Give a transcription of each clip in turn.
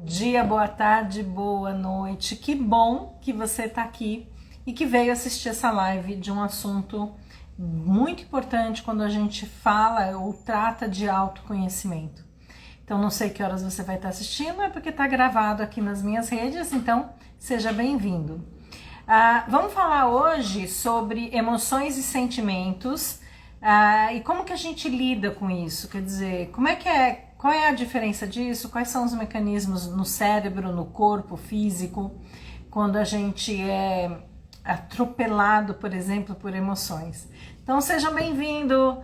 Dia, boa tarde, boa noite. Que bom que você está aqui e que veio assistir essa live de um assunto muito importante quando a gente fala ou trata de autoconhecimento. Então, não sei que horas você vai estar assistindo, é porque está gravado aqui nas minhas redes, então seja bem-vindo. Vamos falar hoje sobre emoções e sentimentos e como que a gente lida com isso, quer dizer, qual é a diferença disso, quais são os mecanismos no cérebro, no corpo físico, quando a gente é atropelado, por exemplo, por emoções. Então sejam bem-vindos,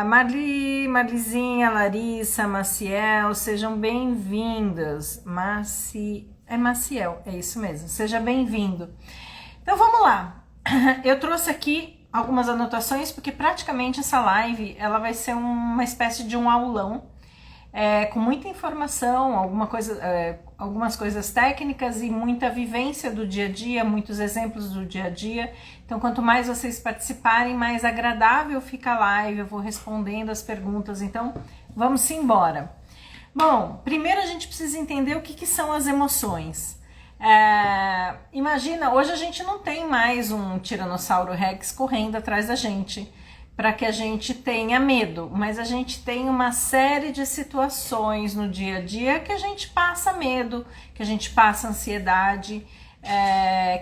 Marlizinha, Larissa, Maciel, sejam bem-vindas. Maciel, é isso mesmo, seja bem-vindo. Então vamos lá, eu trouxe aqui algumas anotações, porque praticamente essa live ela vai ser uma espécie de um aulão, com muita informação, algumas coisas técnicas e muita vivência do dia a dia, muitos exemplos do dia a dia. Então, quanto mais vocês participarem, mais agradável fica a live, eu vou respondendo as perguntas, então vamos embora. Bom, primeiro a gente precisa entender o que são as emoções. Imagina, hoje a gente não tem mais um Tiranossauro Rex correndo atrás da gente, para que a gente tenha medo, mas a gente tem uma série de situações no dia a dia que a gente passa medo, que a gente passa ansiedade,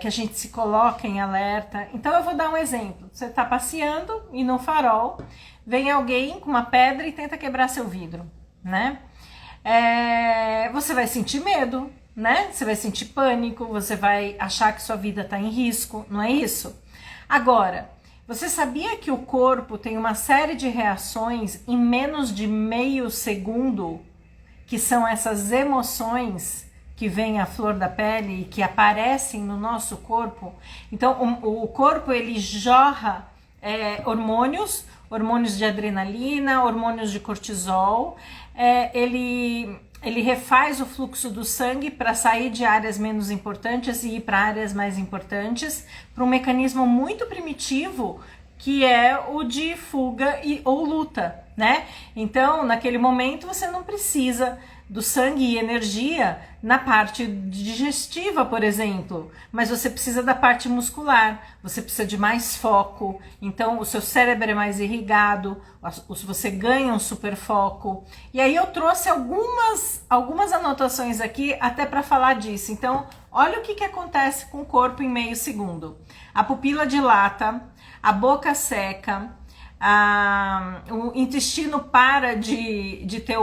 que a gente se coloca em alerta. Então eu vou dar um exemplo, você está passeando e no farol vem alguém com uma pedra e tenta quebrar seu vidro, né? Você vai sentir medo, né? Você vai sentir pânico, você vai achar que sua vida está em risco, não é isso? Agora, você sabia que o corpo tem uma série de reações em menos de meio segundo, que são essas emoções que vêm à flor da pele e que aparecem no nosso corpo? Então, o corpo ele jorra hormônios de adrenalina, hormônios de cortisol, ele refaz o fluxo do sangue para sair de áreas menos importantes e ir para áreas mais importantes, para um mecanismo muito primitivo, que é o de fuga ou luta, né? Então, naquele momento, você não precisa do sangue e energia na parte digestiva, por exemplo, mas você precisa da parte muscular, você precisa de mais foco, então o seu cérebro é mais irrigado, você ganha um super foco. E aí eu trouxe algumas anotações aqui até para falar disso. Então, olha o que acontece com o corpo em meio segundo. A pupila dilata, a boca seca, o intestino para de ter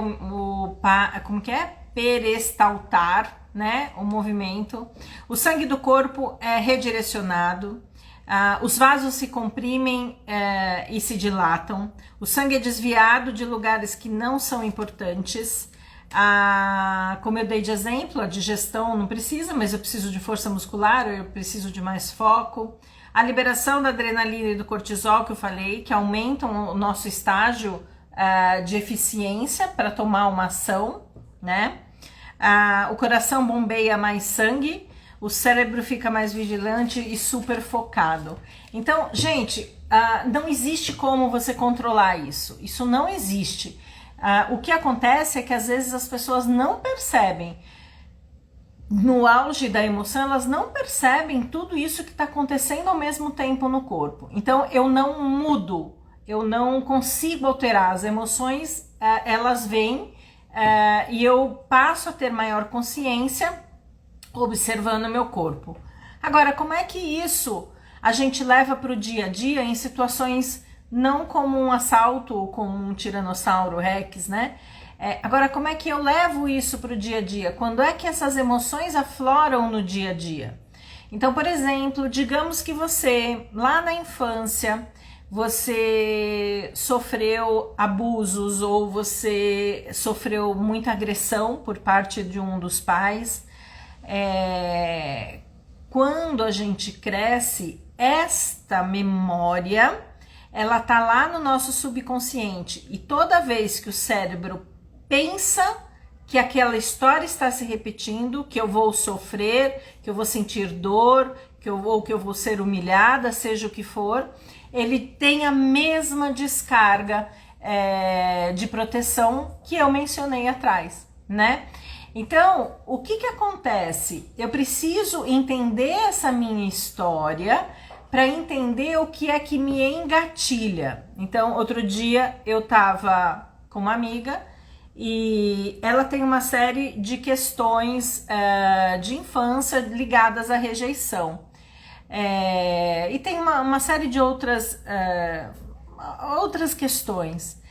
como que é? Peristaltar, né? O movimento. O sangue do corpo é redirecionado. Os vasos se comprimem e se dilatam. O sangue é desviado de lugares que não são importantes. Como eu dei de exemplo, a digestão não precisa, mas eu preciso de força muscular, eu preciso de mais foco. A liberação da adrenalina e do cortisol, que eu falei, que aumentam o nosso estágio de eficiência para tomar uma ação, né? O coração bombeia mais sangue, o cérebro fica mais vigilante e super focado. Então, gente, não existe como você controlar isso. Isso não existe. O que acontece é que às vezes as pessoas não percebem. No auge da emoção, elas não percebem tudo isso que está acontecendo ao mesmo tempo no corpo. Então, eu não mudo, eu não consigo alterar as emoções, elas vêm e eu passo a ter maior consciência observando o meu corpo. Agora, como é que isso a gente leva para o dia a dia em situações não como um assalto ou como um Tiranossauro Rex, né? Agora, como é que eu levo isso para o dia a dia? Quando é que essas emoções afloram no dia a dia? Então, por exemplo, digamos que você, lá na infância, você sofreu abusos ou você sofreu muita agressão por parte de um dos pais. Quando a gente cresce, esta memória, ela tá lá no nosso subconsciente e toda vez que o cérebro pensa que aquela história está se repetindo, que eu vou sofrer, que eu vou sentir dor, que eu vou ser humilhada, seja o que for, ele tem a mesma descarga de proteção que eu mencionei atrás, né? Então, o que acontece? Eu preciso entender essa minha história para entender o que é que me engatilha. Então, outro dia eu estava com uma amiga e ela tem uma série de questões de infância ligadas à rejeição. E tem uma série de outras questões.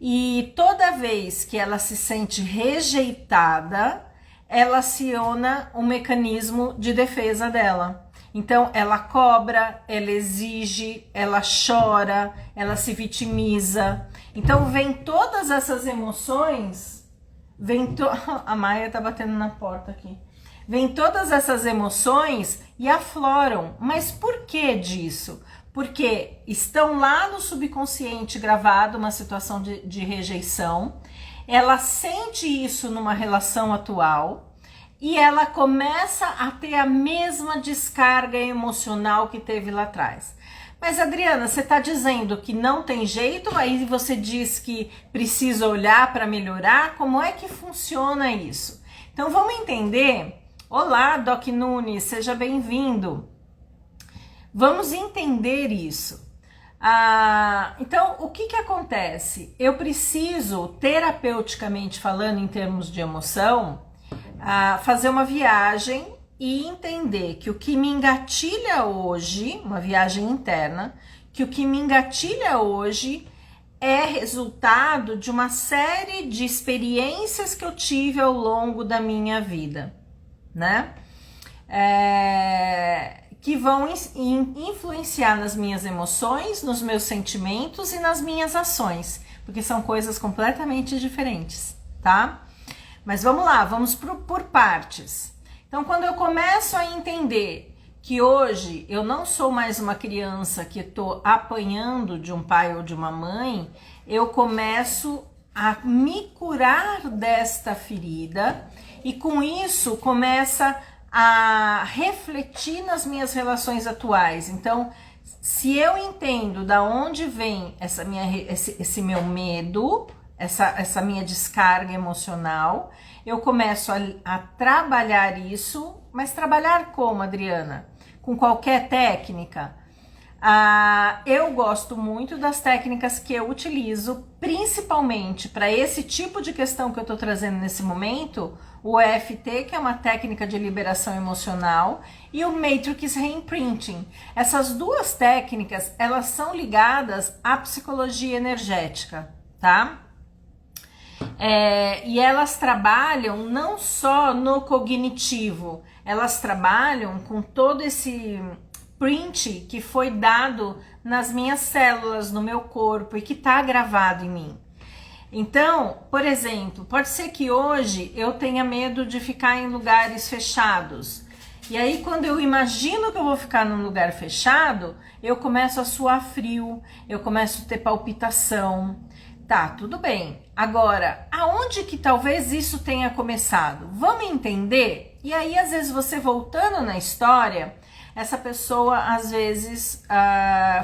E toda vez que ela se sente rejeitada, ela aciona um mecanismo de defesa dela. Então, ela cobra, ela exige, ela chora, ela se vitimiza. Então, vem todas essas emoções, a Maia tá batendo na porta aqui. Vem todas essas emoções e afloram. Mas por que disso? Porque estão lá no subconsciente gravado uma situação de rejeição. Ela sente isso numa relação atual. E ela começa a ter a mesma descarga emocional que teve lá atrás. Mas, Adriana, você está dizendo que não tem jeito, aí você diz que precisa olhar para melhorar. Como é que funciona isso? Então, vamos entender. Olá, Doc Nunes, seja bem-vindo. Vamos entender isso. Então, o que acontece? Eu preciso, terapeuticamente falando, em termos de emoção, fazer uma viagem e entender que o que me engatilha hoje, uma viagem interna, que o que me engatilha hoje é resultado de uma série de experiências que eu tive ao longo da minha vida, né? Que vão influenciar nas minhas emoções, nos meus sentimentos e nas minhas ações, porque são coisas completamente diferentes, tá? Mas vamos lá, vamos por partes. Então, quando eu começo a entender que hoje eu não sou mais uma criança que estou apanhando de um pai ou de uma mãe, eu começo a me curar desta ferida e com isso começa a refletir nas minhas relações atuais. Então, se eu entendo da onde vem esse meu medo, essa minha descarga emocional, eu começo a trabalhar isso, mas trabalhar como, Adriana? Com qualquer técnica? Eu gosto muito das técnicas que eu utilizo, principalmente para esse tipo de questão que eu estou trazendo nesse momento, o EFT, que é uma técnica de liberação emocional, e o Matrix Reimprinting. Essas duas técnicas, elas são ligadas à psicologia energética, tá? E elas trabalham não só no cognitivo, elas trabalham com todo esse print que foi dado nas minhas células, no meu corpo e que está gravado em mim. Então, por exemplo, pode ser que hoje eu tenha medo de ficar em lugares fechados. E aí, quando eu imagino que eu vou ficar num lugar fechado, eu começo a suar frio, eu começo a ter palpitação. Tá, tudo bem. Agora, aonde que talvez isso tenha começado? Vamos entender? E aí, às vezes, você voltando na história, essa pessoa, às vezes,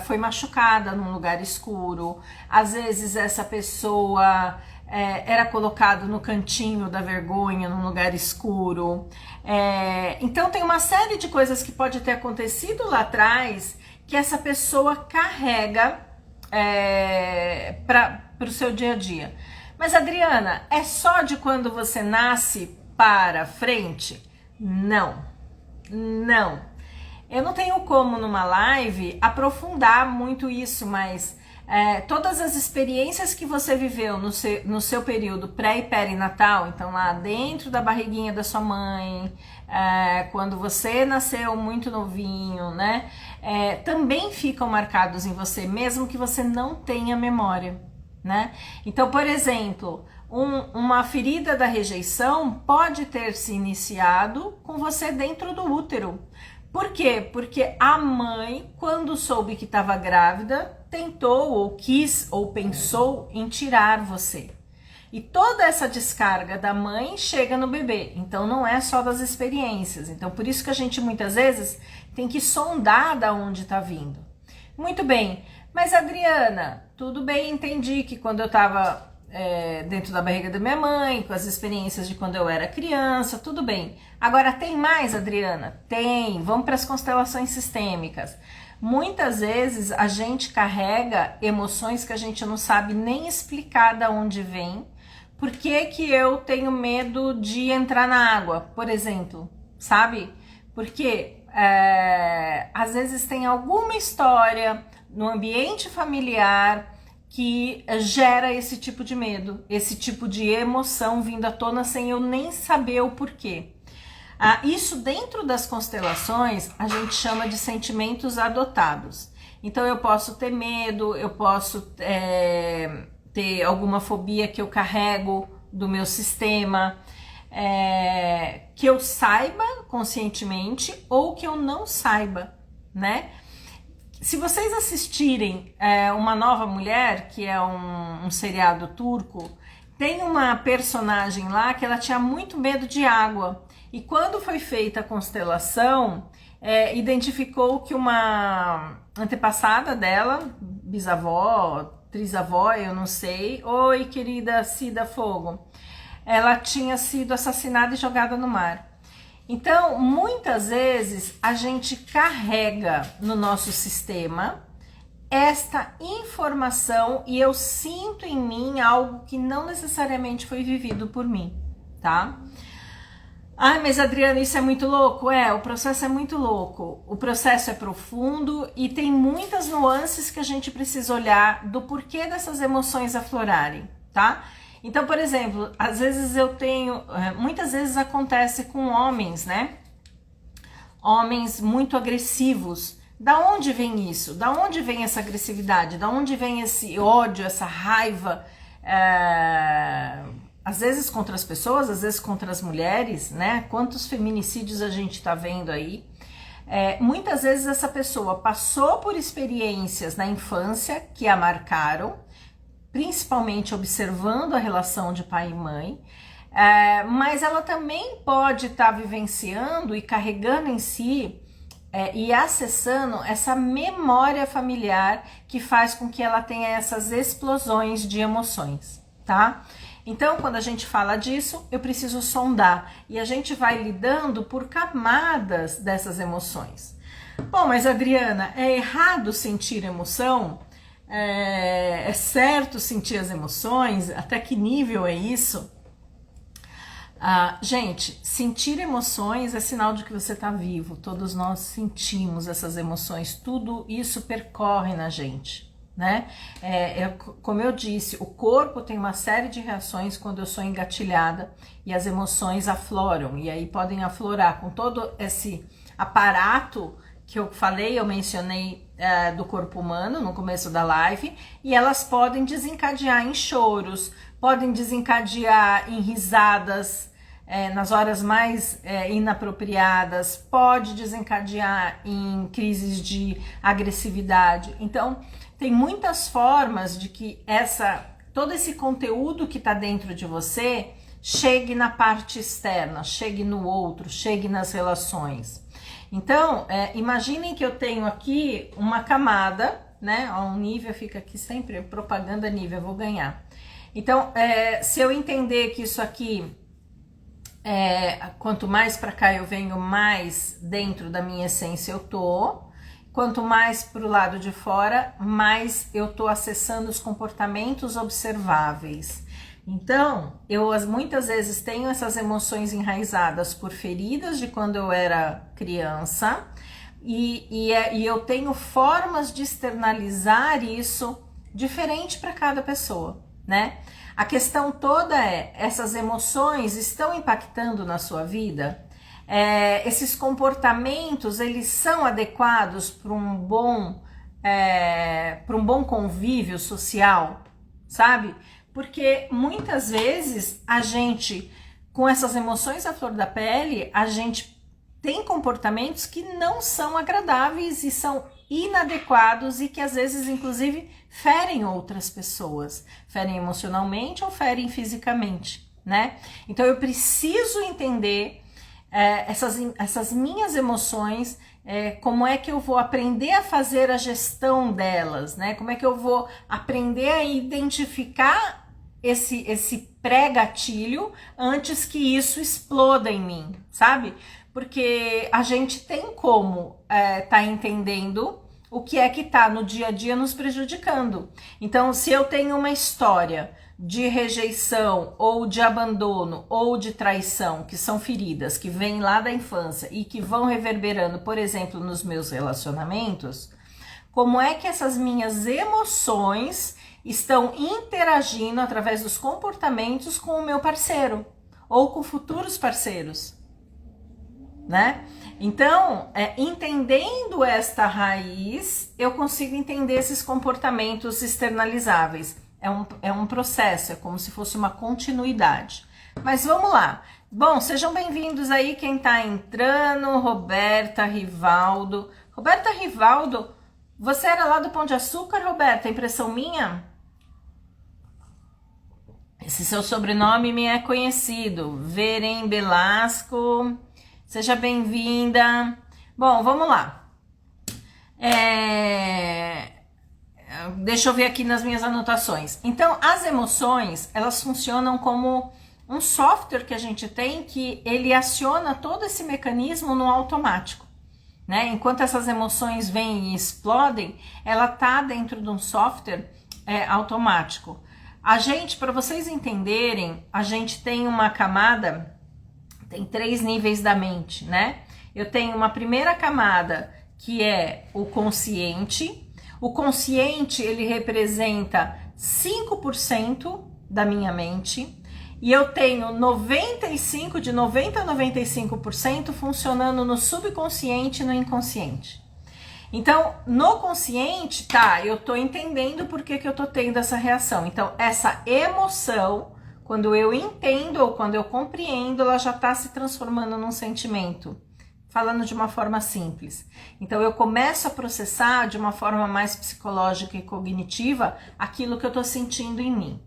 foi machucada num lugar escuro. Às vezes, essa pessoa era colocada no cantinho da vergonha, num lugar escuro. Então, tem uma série de coisas que pode ter acontecido lá atrás que essa pessoa carrega para o seu dia a dia. Mas, Adriana, é só de quando você nasce para frente? Não. Não. Eu não tenho como numa live aprofundar muito isso, mas todas as experiências que você viveu no seu período pré e perinatal, então lá dentro da barriguinha da sua mãe, quando você nasceu muito novinho, né? Também ficam marcados em você, mesmo que você não tenha memória, né? Então, por exemplo, uma ferida da rejeição pode ter se iniciado com você dentro do útero. Por quê? Porque a mãe, quando soube que estava grávida, tentou ou quis ou pensou em tirar você. E toda essa descarga da mãe chega no bebê. Então não é só das experiências. Então por isso que a gente muitas vezes tem que sondar da onde está vindo. Muito bem. Mas Adriana, tudo bem, entendi que quando eu estava dentro da barriga da minha mãe, com as experiências de quando eu era criança, tudo bem. Agora, tem mais, Adriana? Tem. Vamos para as constelações sistêmicas. Muitas vezes a gente carrega emoções que a gente não sabe nem explicar de onde vem. Por que que eu tenho medo de entrar na água, por exemplo, sabe? Porque às vezes tem alguma história no ambiente familiar que gera esse tipo de medo, esse tipo de emoção vindo à tona sem eu nem saber o porquê. Isso dentro das constelações a gente chama de sentimentos adotados. Então eu posso ter medo, eu posso ter alguma fobia que eu carrego do meu sistema, que eu saiba conscientemente ou que eu não saiba, né? Se vocês assistirem Uma Nova Mulher, que é um seriado turco, tem uma personagem lá que ela tinha muito medo de água. E quando foi feita a constelação, identificou que uma antepassada dela, bisavó, trisavó, eu não sei, oi querida Cida Fogo, ela tinha sido assassinada e jogada no mar. Então, muitas vezes a gente carrega no nosso sistema esta informação e eu sinto em mim algo que não necessariamente foi vivido por mim, tá? Ai, mas Adriana, isso é muito louco? O processo é muito louco. O processo é profundo e tem muitas nuances que a gente precisa olhar do porquê dessas emoções aflorarem, tá? Então, por exemplo, às vezes muitas vezes acontece com homens, né? Homens muito agressivos. Da onde vem isso? Da onde vem essa agressividade? Da onde vem esse ódio, essa raiva? Às vezes contra as pessoas, às vezes contra as mulheres, né? Quantos feminicídios a gente tá vendo aí? Muitas vezes essa pessoa passou por experiências na infância que a marcaram, principalmente observando a relação de pai e mãe, mas ela também pode estar vivenciando e carregando em si e acessando essa memória familiar que faz com que ela tenha essas explosões de emoções, tá? Então, quando a gente fala disso, eu preciso sondar e a gente vai lidando por camadas dessas emoções. Bom, mas Adriana, é errado sentir emoção? É certo sentir as emoções? Até que nível é isso? Gente, sentir emoções é sinal de que você está vivo. Todos nós sentimos essas emoções. Tudo isso percorre na gente, né? Como eu disse, o corpo tem uma série de reações quando eu sou engatilhada e as emoções afloram. E aí podem aflorar com todo esse aparato que eu falei, eu mencionei do corpo humano no começo da live, e elas podem desencadear em choros, podem desencadear em risadas nas horas mais inapropriadas, pode desencadear em crises de agressividade. Então, tem muitas formas de que todo esse conteúdo que está dentro de você chegue na parte externa, chegue no outro, chegue nas relações. Então, imaginem que eu tenho aqui uma camada, né? Um nível fica aqui sempre, propaganda nível, eu vou ganhar. Então, se eu entender que isso aqui, quanto mais para cá eu venho, mais dentro da minha essência eu tô. Quanto mais para o lado de fora, mais eu tô acessando os comportamentos observáveis. Então, eu muitas vezes tenho essas emoções enraizadas por feridas de quando eu era criança e eu tenho formas de externalizar isso diferente para cada pessoa, né? A questão toda essas emoções estão impactando na sua vida? Esses comportamentos, eles são adequados para um bom convívio social, sabe? Porque muitas vezes a gente, com essas emoções à flor da pele, a gente tem comportamentos que não são agradáveis e são inadequados e que às vezes, inclusive, ferem outras pessoas. Ferem emocionalmente ou ferem fisicamente, né? Então eu preciso entender essas minhas emoções, como é que eu vou aprender a fazer a gestão delas, né? Como é que eu vou aprender a identificar esse pré-gatilho antes que isso exploda em mim, sabe? Porque a gente tem como tá entendendo o que é que tá no dia a dia nos prejudicando. Então, se eu tenho uma história de rejeição ou de abandono ou de traição, que são feridas que vêm lá da infância e que vão reverberando, por exemplo, nos meus relacionamentos, como é que essas minhas emoções estão interagindo através dos comportamentos com o meu parceiro ou com futuros parceiros, né? Então, entendendo esta raiz, eu consigo entender esses comportamentos externalizáveis. É um processo, é como se fosse uma continuidade. Mas vamos lá. Bom, sejam bem-vindos aí quem está entrando, Roberta, Rivaldo. Roberta, Rivaldo, você era lá do Pão de Açúcar, Roberta? Impressão minha? Esse seu sobrenome me é conhecido. Verem Belasco, seja bem-vinda. Bom, vamos lá. Deixa eu ver aqui nas minhas anotações. Então, as emoções, elas funcionam como um software que a gente tem que ele aciona todo esse mecanismo no automático, né? Enquanto essas emoções vêm e explodem, ela tá dentro de um software automático. A gente, para vocês entenderem, a gente tem uma camada, tem 3 níveis da mente, né? Eu tenho uma primeira camada que é o consciente. O consciente, ele representa 5% da minha mente e eu tenho 95% de 90 a 95% funcionando no subconsciente e no inconsciente. Então, no consciente, tá, eu tô entendendo por que eu tô tendo essa reação. Então, essa emoção, quando eu entendo ou quando eu compreendo, ela já tá se transformando num sentimento. Falando de uma forma simples. Então, eu começo a processar de uma forma mais psicológica e cognitiva aquilo que eu tô sentindo em mim.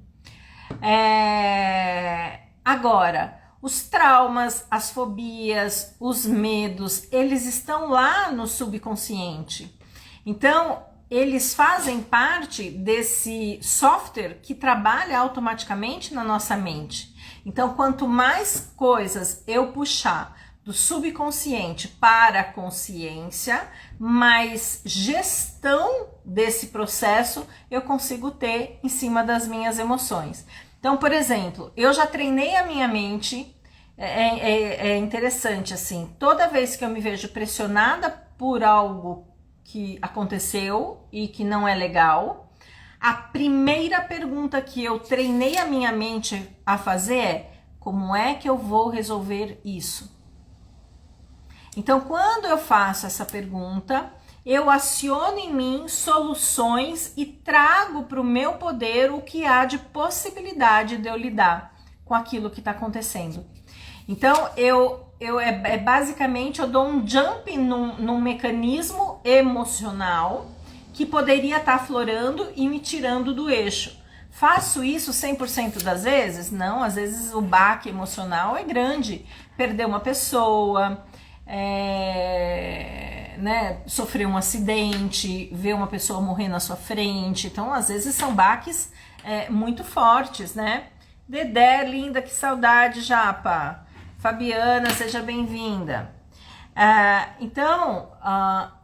Agora, os traumas, as fobias, os medos, eles estão lá no subconsciente. Então, eles fazem parte desse software que trabalha automaticamente na nossa mente. Então, quanto mais coisas eu puxar do subconsciente para a consciência, mais gestão desse processo eu consigo ter em cima das minhas emoções. Então, por exemplo, eu já treinei a minha mente, é interessante assim, toda vez que eu me vejo pressionada por algo que aconteceu e que não é legal, a primeira pergunta que eu treinei a minha mente a fazer é: como é que eu vou resolver isso? Então, quando eu faço essa pergunta, eu aciono em mim soluções e trago para o meu poder o que há de possibilidade de eu lidar com aquilo que está acontecendo. Então, basicamente, eu dou um jump num mecanismo emocional que poderia estar aflorando e me tirando do eixo. Faço isso 100% das vezes? Não, às vezes o baque emocional é grande. Perder uma pessoa... sofrer um acidente, ver uma pessoa morrer na sua frente. Então, às vezes são baques muito fortes, né? Dedé, linda, que saudade, Japa. Fabiana, seja bem-vinda.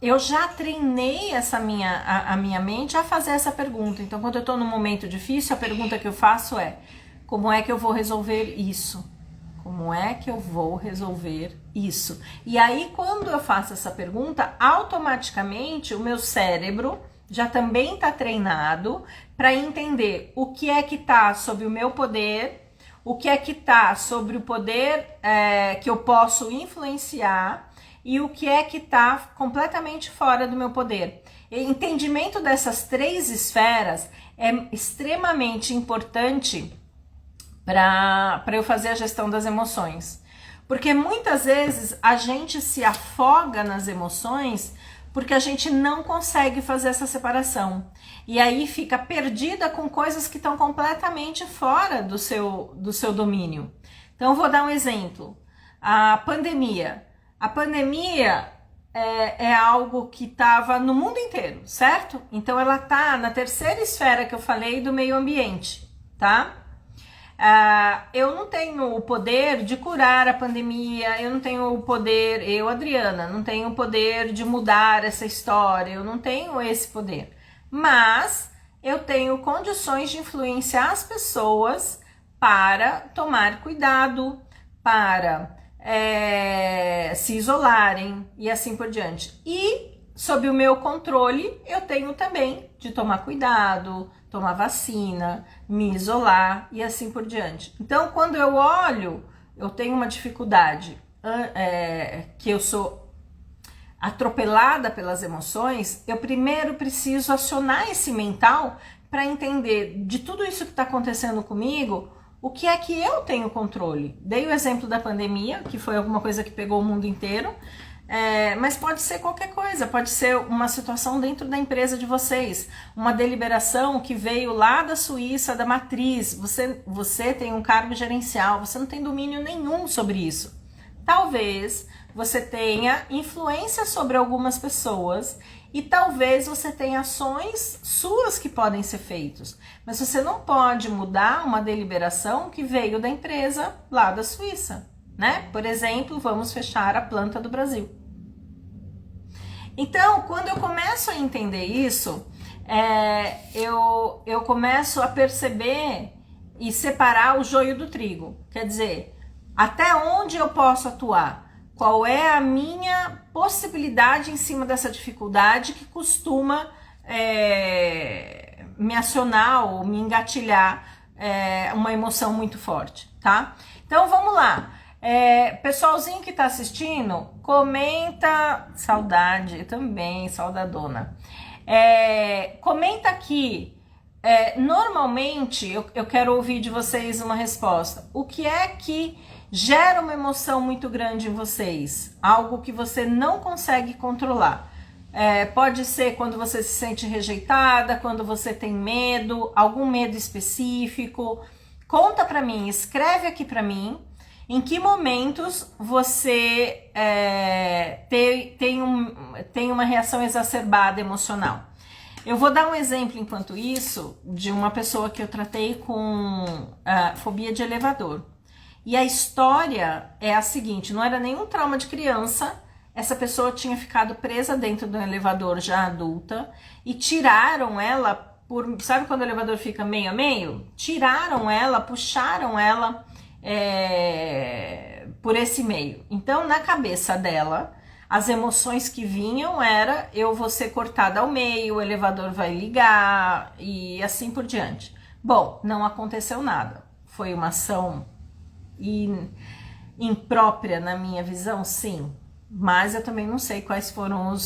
Eu já treinei a minha mente a fazer essa pergunta. Então, quando eu tô num momento difícil, a pergunta que eu faço é: como é que eu vou resolver isso? Como é que eu vou resolver isso? E aí, quando eu faço essa pergunta, automaticamente o meu cérebro já também está treinado para entender o que é que está sob o meu poder, o que é que está sobre o poder que eu posso influenciar e o que é que está completamente fora do meu poder. E entendimento dessas 3 esferas é extremamente importante para eu fazer a gestão das emoções. Porque muitas vezes a gente se afoga nas emoções porque a gente não consegue fazer essa separação. E aí fica perdida com coisas que estão completamente fora do seu domínio. Então, eu vou dar um exemplo. A pandemia. A pandemia é algo que estava no mundo inteiro, certo? Então, ela está na terceira esfera que eu falei do meio ambiente, tá? Eu não tenho o poder de curar a pandemia, eu não tenho o poder, eu, Adriana, não tenho o poder de mudar essa história, eu não tenho esse poder. Mas eu tenho condições de influenciar as pessoas para tomar cuidado, para se isolarem e assim por diante. E sob o meu controle, eu tenho também de tomar cuidado, tomar vacina, me isolar e assim por diante. Então, quando eu olho, eu tenho uma dificuldade, que eu sou atropelada pelas emoções, eu primeiro preciso acionar esse mental para entender de tudo isso que está acontecendo comigo, o que é que eu tenho controle. Dei o exemplo da pandemia, que foi alguma coisa que pegou o mundo inteiro, mas pode ser qualquer coisa, pode ser uma situação dentro da empresa de vocês, uma deliberação que veio lá da Suíça, da matriz, você tem um cargo gerencial, você não tem domínio nenhum sobre isso. Talvez você tenha influência sobre algumas pessoas e talvez você tenha ações suas que podem ser feitas, mas você não pode mudar uma deliberação que veio da empresa lá da Suíça, né? Por exemplo, vamos fechar a planta do Brasil. Então, quando eu começo a entender isso, eu começo a perceber e separar o joio do trigo. Quer dizer, até onde eu posso atuar? Qual é a minha possibilidade em cima dessa dificuldade que costuma me acionar ou me engatilhar uma emoção muito forte, tá? Então, vamos lá. Pessoalzinho que tá assistindo, comenta, saudade também, saudadona, comenta aqui, normalmente eu quero ouvir de vocês uma resposta, o que é que gera uma emoção muito grande em vocês, algo que você não consegue controlar, pode ser quando você se sente rejeitada, quando você tem medo, algum medo específico, conta pra mim, escreve aqui pra mim. Em que momentos você tem uma reação exacerbada emocional? Eu vou dar um exemplo, enquanto isso, de uma pessoa que eu tratei com fobia de elevador. E a história é a seguinte, não era nenhum trauma de criança, essa pessoa tinha ficado presa dentro do elevador já adulta e tiraram ela, sabe quando o elevador fica meio a meio? Tiraram ela, puxaram ela por esse meio. Então, na cabeça dela, as emoções que vinham era: eu vou ser cortada ao meio, o elevador vai ligar e assim por diante. Bom, não aconteceu nada. Foi uma ação imprópria na minha visão, sim. Mas eu também não sei quais foram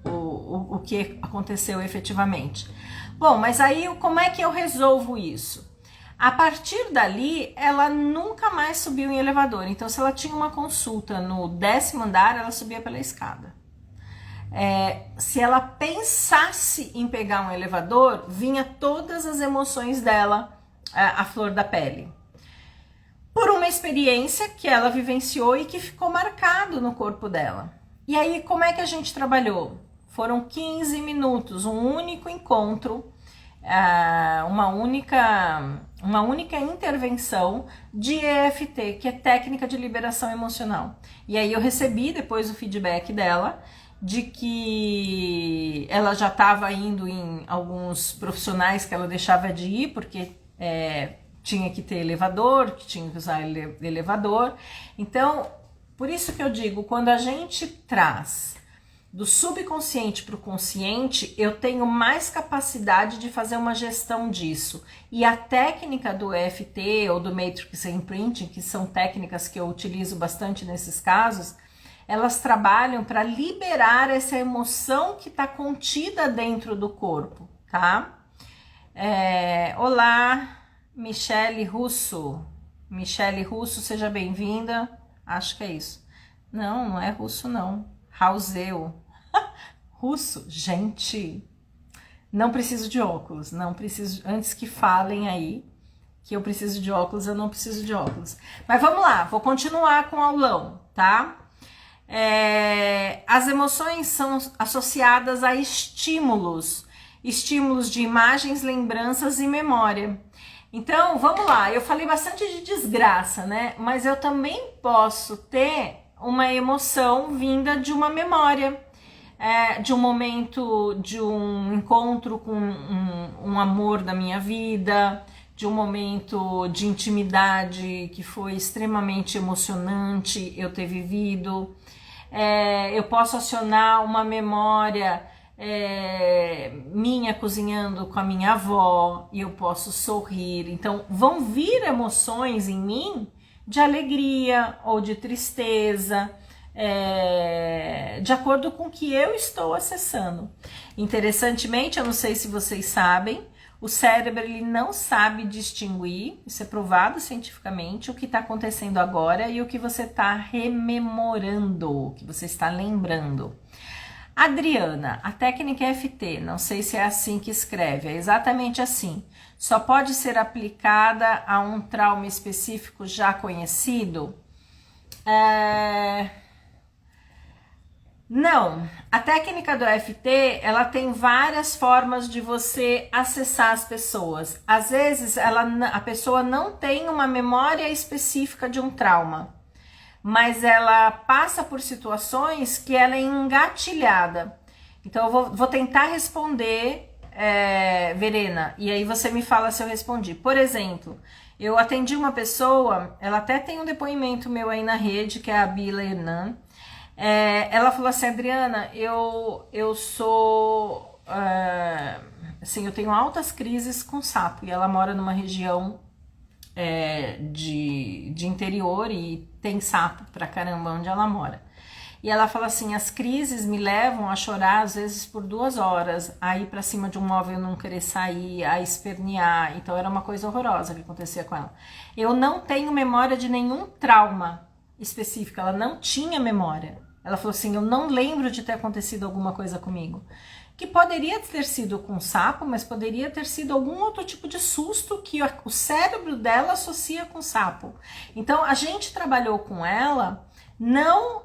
o que aconteceu efetivamente. Bom, mas aí como é que eu resolvo isso? A partir dali, ela nunca mais subiu em elevador. Então, se ela tinha uma consulta no 10º andar, ela subia pela escada. Se ela pensasse em pegar um elevador, vinha todas as emoções dela à flor da pele. Por uma experiência que ela vivenciou e que ficou marcado no corpo dela. E aí, como é que a gente trabalhou? Foram 15 minutos, um único encontro, uma única intervenção de EFT, que é técnica de liberação emocional. E aí eu recebi depois o feedback dela, de que ela já estava indo em alguns profissionais que ela deixava de ir, porque tinha que ter elevador, que tinha que usar elevador. Então, por isso que eu digo, quando a gente traz do subconsciente para o consciente, eu tenho mais capacidade de fazer uma gestão disso. E a técnica do EFT ou do Matrix Imprinting, que são técnicas que eu utilizo bastante nesses casos, elas trabalham para liberar essa emoção que está contida dentro do corpo, tá? Olá, Michele Russo. Michele Russo, seja bem-vinda. Acho que é isso. Não, não é russo, não. Rauseu. Russo, gente, não preciso de óculos, não preciso, antes que falem aí que eu preciso de óculos, eu não preciso de óculos. Mas vamos lá, vou continuar com o aulão, tá? As emoções são associadas a estímulos de imagens, lembranças e memória. Então, vamos lá. Eu falei bastante de desgraça, né? Mas eu também posso ter uma emoção vinda de uma memória, de um momento, de um encontro com um amor da minha vida, de um momento de intimidade que foi extremamente emocionante eu ter vivido. Eu posso acionar uma memória minha cozinhando com a minha avó e eu posso sorrir. Então vão vir emoções em mim de alegria ou de tristeza, de acordo com o que eu estou acessando. Interessantemente, eu não sei se vocês sabem, o cérebro ele não sabe distinguir, isso é provado cientificamente, o que está acontecendo agora e o que você está rememorando, o que você está lembrando. Adriana, a técnica EFT, não sei se é assim que escreve, é exatamente assim. Só pode ser aplicada a um trauma específico já conhecido? Não, a técnica do EFT, ela tem várias formas de você acessar as pessoas. Às vezes, a pessoa não tem uma memória específica de um trauma, mas ela passa por situações que ela é engatilhada. Então, eu vou tentar responder, Verena, e aí você me fala se eu respondi. Por exemplo, eu atendi uma pessoa, ela até tem um depoimento meu aí na rede, que é a Bila Hernan. Ela falou assim, Adriana, eu sou, assim, eu tenho altas crises com sapo, e ela mora numa região de interior e tem sapo pra caramba onde ela mora. E ela fala assim, as crises me levam a chorar às vezes por 2 horas, a ir pra cima de um móvel, não querer sair, a espernear. Então era uma coisa horrorosa que acontecia com ela. Eu não tenho memória de nenhum trauma específico, ela não tinha memória. Ela falou assim, eu não lembro de ter acontecido alguma coisa comigo. Que poderia ter sido com sapo, mas poderia ter sido algum outro tipo de susto que o cérebro dela associa com sapo. Então, a gente trabalhou com ela, não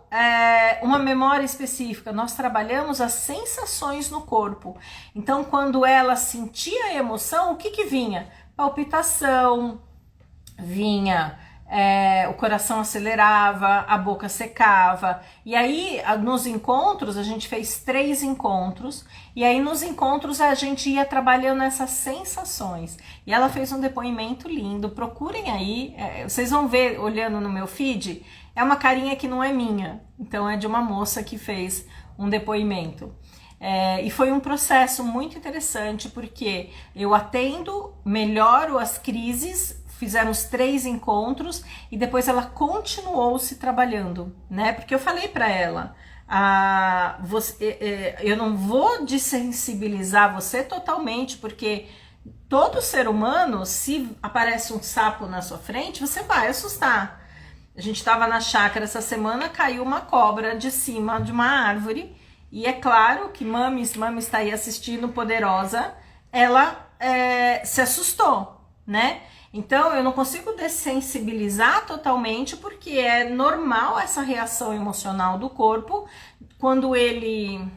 uma memória específica, nós trabalhamos as sensações no corpo. Então, quando ela sentia a emoção, o que vinha? Palpitação, vinha... o coração acelerava, a boca secava, e aí nos encontros, a gente fez 3 encontros, e aí nos encontros a gente ia trabalhando essas sensações, e ela fez um depoimento lindo, procurem aí, vocês vão ver olhando no meu feed, é uma carinha que não é minha, então é de uma moça que fez um depoimento. E foi um processo muito interessante, porque eu atendo, melhoro as crises, fizemos 3 encontros e depois ela continuou se trabalhando, né? Porque eu falei para ela, eu não vou desensibilizar você totalmente, porque todo ser humano, se aparece um sapo na sua frente, você vai assustar. A gente estava na chácara essa semana, caiu uma cobra de cima de uma árvore, e é claro que Mami está aí assistindo, poderosa, ela se assustou, né? Então, eu não consigo dessensibilizar totalmente, porque é normal essa reação emocional do corpo quando ele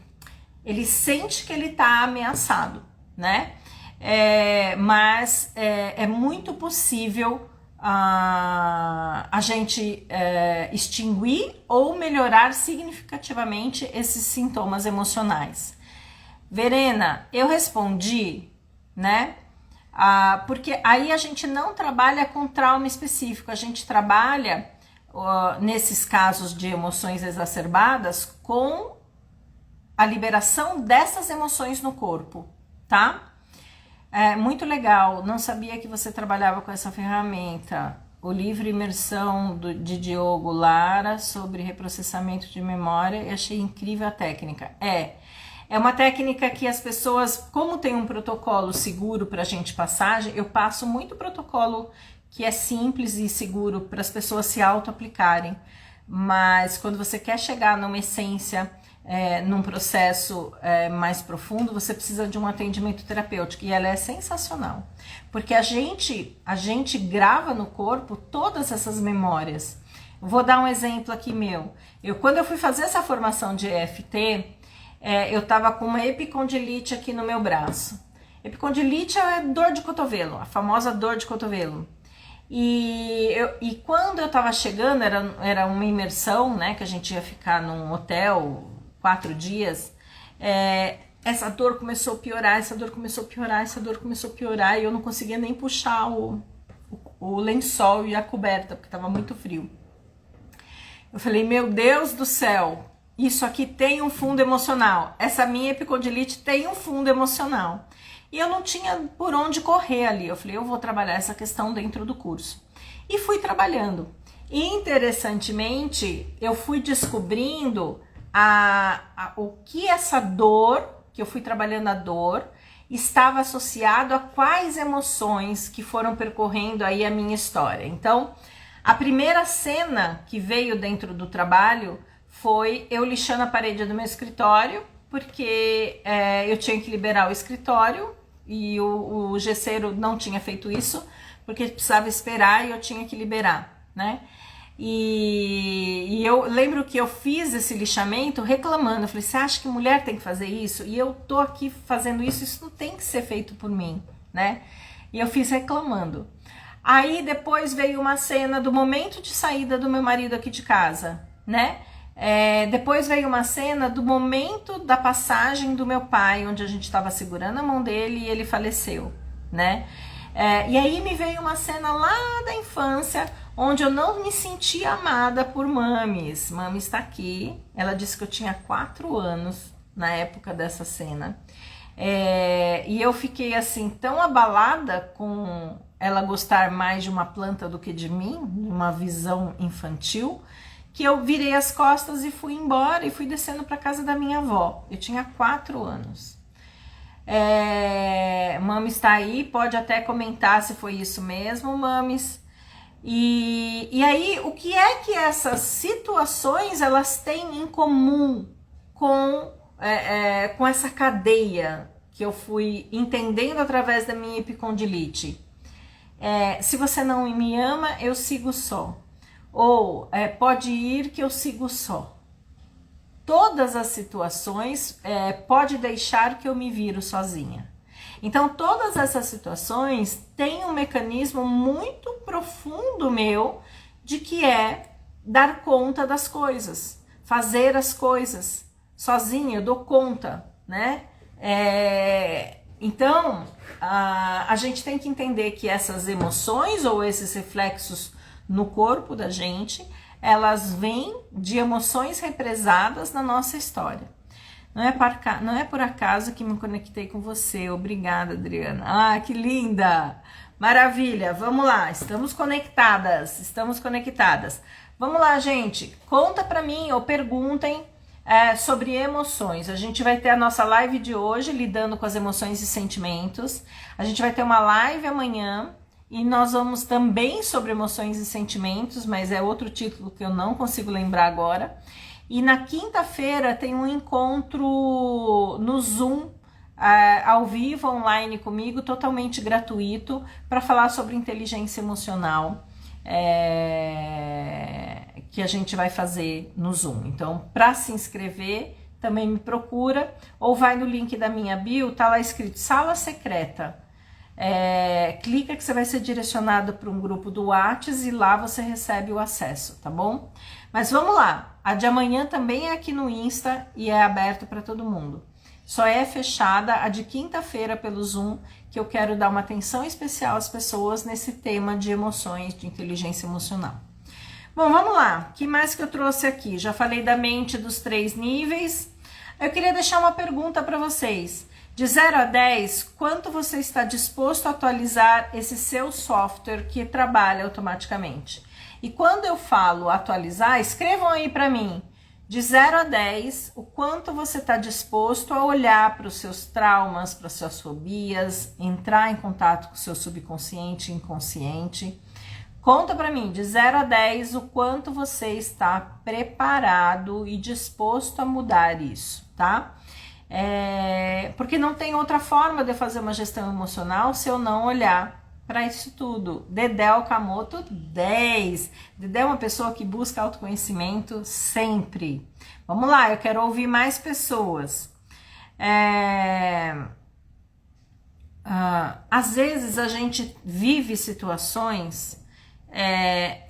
sente que ele está ameaçado, né? Mas é muito possível a gente extinguir ou melhorar significativamente esses sintomas emocionais. Verena, eu respondi, né? Porque aí a gente não trabalha com trauma específico, a gente trabalha, nesses casos de emoções exacerbadas, com a liberação dessas emoções no corpo, tá? Muito legal, não sabia que você trabalhava com essa ferramenta. O livro Imersão de Diogo Lara sobre reprocessamento de memória, eu achei incrível a técnica. É uma técnica que as pessoas, como tem um protocolo seguro para a gente passar, eu passo muito protocolo que é simples e seguro para as pessoas se auto-aplicarem. Mas quando você quer chegar numa essência, num processo mais profundo, você precisa de um atendimento terapêutico, e ela é sensacional. Porque a gente grava no corpo todas essas memórias. Vou dar um exemplo aqui meu. Quando eu fui fazer essa formação de EFT, eu tava com uma epicondilite aqui no meu braço. Epicondilite é dor de cotovelo, a famosa dor de cotovelo. E quando eu tava chegando, era uma imersão, né, que a gente ia ficar num hotel 4 dias, essa dor começou a piorar, essa dor começou a piorar, essa dor começou a piorar, e eu não conseguia nem puxar o lençol e a coberta, porque tava muito frio. Eu falei, meu Deus do céu, isso aqui tem um fundo emocional, essa minha epicondilite tem um fundo emocional. E eu não tinha por onde correr ali. Eu falei, eu vou trabalhar essa questão dentro do curso. E fui trabalhando. E interessantemente, eu fui descobrindo o que essa dor, que eu fui trabalhando a dor, estava associado a quais emoções que foram percorrendo aí a minha história. Então, a primeira cena que veio dentro do trabalho foi eu lixando a parede do meu escritório, porque eu tinha que liberar o escritório e o gesseiro não tinha feito isso, porque precisava esperar e eu tinha que liberar, né? E eu lembro que eu fiz esse lixamento reclamando, eu falei, você acha que mulher tem que fazer isso? E eu tô aqui fazendo isso, isso não tem que ser feito por mim, né? E eu fiz reclamando. Aí depois veio uma cena do momento de saída do meu marido aqui de casa, né? Depois veio uma cena do momento da passagem do meu pai, onde a gente estava segurando a mão dele e ele faleceu, né? E aí me veio uma cena lá da infância, onde eu não me senti amada por Mames. Mames está aqui, ela disse que eu tinha 4 anos na época dessa cena. E eu fiquei assim tão abalada com ela gostar mais de uma planta do que de mim, uma visão infantil, que eu virei as costas e fui embora e fui descendo para casa da minha avó. Eu tinha 4 anos. Mames está aí, pode até comentar se foi isso mesmo, Mames. E aí, o que é que essas situações elas têm em comum com essa cadeia que eu fui entendendo através da minha epicondilite? Se você não me ama, eu sigo só. Ou pode ir que eu sigo só. Todas as situações pode deixar que eu me viro sozinha. Então todas essas situações têm um mecanismo muito profundo meu de que é dar conta das coisas, fazer as coisas sozinha, eu dou conta, né? Então a gente tem que entender que essas emoções ou esses reflexos no corpo da gente, elas vêm de emoções represadas na nossa história. Não é por acaso que me conectei com você. Obrigada, Adriana. Ah, que linda! Maravilha, vamos lá, estamos conectadas. Vamos lá, gente, conta pra mim ou perguntem sobre emoções. A gente vai ter a nossa live de hoje, lidando com as emoções e sentimentos. A gente vai ter uma live amanhã, e nós vamos também sobre emoções e sentimentos, mas é outro título que eu não consigo lembrar agora. E na quinta-feira tem um encontro no Zoom, ao vivo, online comigo, totalmente gratuito, para falar sobre inteligência emocional, que a gente vai fazer no Zoom. Então, para se inscrever, também me procura, ou vai no link da minha bio, tá lá escrito Sala Secreta. Clica que você vai ser direcionado para um grupo do WhatsApp e lá você recebe o acesso, tá bom? Mas vamos lá, a de amanhã também é aqui no Insta e é aberto para todo mundo. Só é fechada a de quinta-feira pelo Zoom, que eu quero dar uma atenção especial às pessoas nesse tema de emoções, de inteligência emocional. Bom, vamos lá, o que mais que eu trouxe aqui? Já falei da mente dos 3 níveis. Eu queria deixar uma pergunta para vocês. De 0 a 10, quanto você está disposto a atualizar esse seu software que trabalha automaticamente? E quando eu falo atualizar, escrevam aí para mim, de 0 a 10, o quanto você está disposto a olhar para os seus traumas, para as suas fobias, entrar em contato com o seu subconsciente e inconsciente. Conta para mim, de 0 a 10, o quanto você está preparado e disposto a mudar isso, tá? Porque não tem outra forma de eu fazer uma gestão emocional se eu não olhar para isso tudo. Dedé Okamoto, 10. Dedé é uma pessoa que busca autoconhecimento sempre. Vamos lá, eu quero ouvir mais pessoas. às vezes a gente vive situações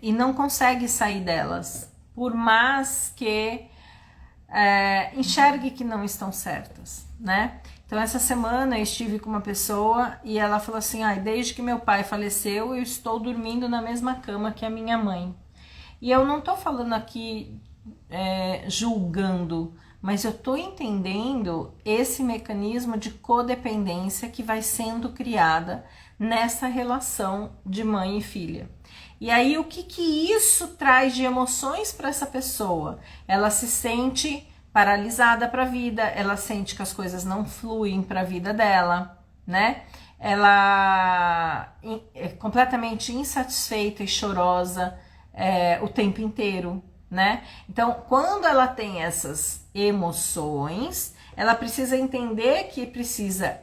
e não consegue sair delas, por mais que enxergue que não estão certas, né? Então essa semana eu estive com uma pessoa e ela falou assim, desde que meu pai faleceu eu estou dormindo na mesma cama que a minha mãe. E eu não tô falando aqui julgando, mas eu tô entendendo esse mecanismo de codependência que vai sendo criada nessa relação de mãe e filha. E aí o que isso traz de emoções para essa pessoa? Ela se sente paralisada para a vida, ela sente que as coisas não fluem para a vida dela, né? Ela é completamente insatisfeita e chorosa o tempo inteiro, né? Então, quando ela tem essas emoções, ela precisa entender que precisa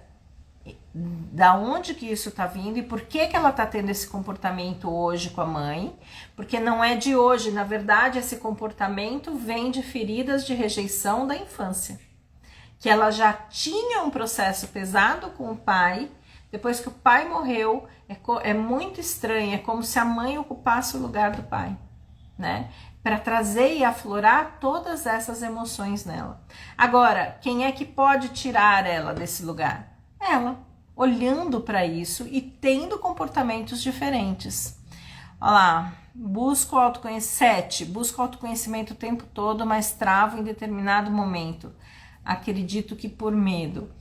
da onde que isso tá vindo e por que que ela tá tendo esse comportamento hoje com a mãe, porque não é de hoje, na verdade esse comportamento vem de feridas de rejeição da infância, que ela já tinha um processo pesado com o pai, depois que o pai morreu, é muito estranho, é como se a mãe ocupasse o lugar do pai, né? Para trazer e aflorar todas essas emoções nela. Agora, quem é que pode tirar ela desse lugar? Ela, olhando para isso e tendo comportamentos diferentes. Olha lá, busco autoconhecimento o tempo todo, mas travo em determinado momento. Acredito que por medo.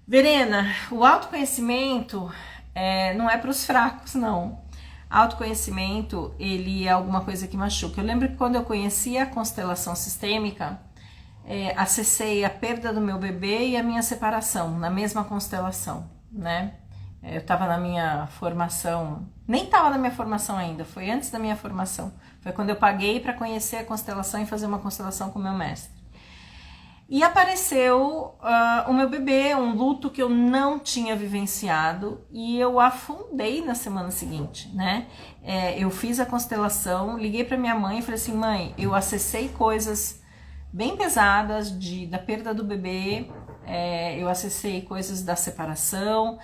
Verena, o autoconhecimento não é para os fracos, não. Autoconhecimento, ele é alguma coisa que machuca. Eu lembro que quando eu conheci a constelação sistêmica, acessei a perda do meu bebê e a minha separação na mesma constelação, né? Eu estava na minha formação, nem estava na minha formação ainda, foi antes da minha formação. Foi quando eu paguei para conhecer a constelação e fazer uma constelação com o meu mestre. E apareceu o meu bebê, um luto que eu não tinha vivenciado e eu afundei na semana seguinte, né? Eu fiz a constelação, liguei para minha mãe e falei assim, mãe, eu acessei coisas bem pesadas da perda do bebê, eu acessei coisas da separação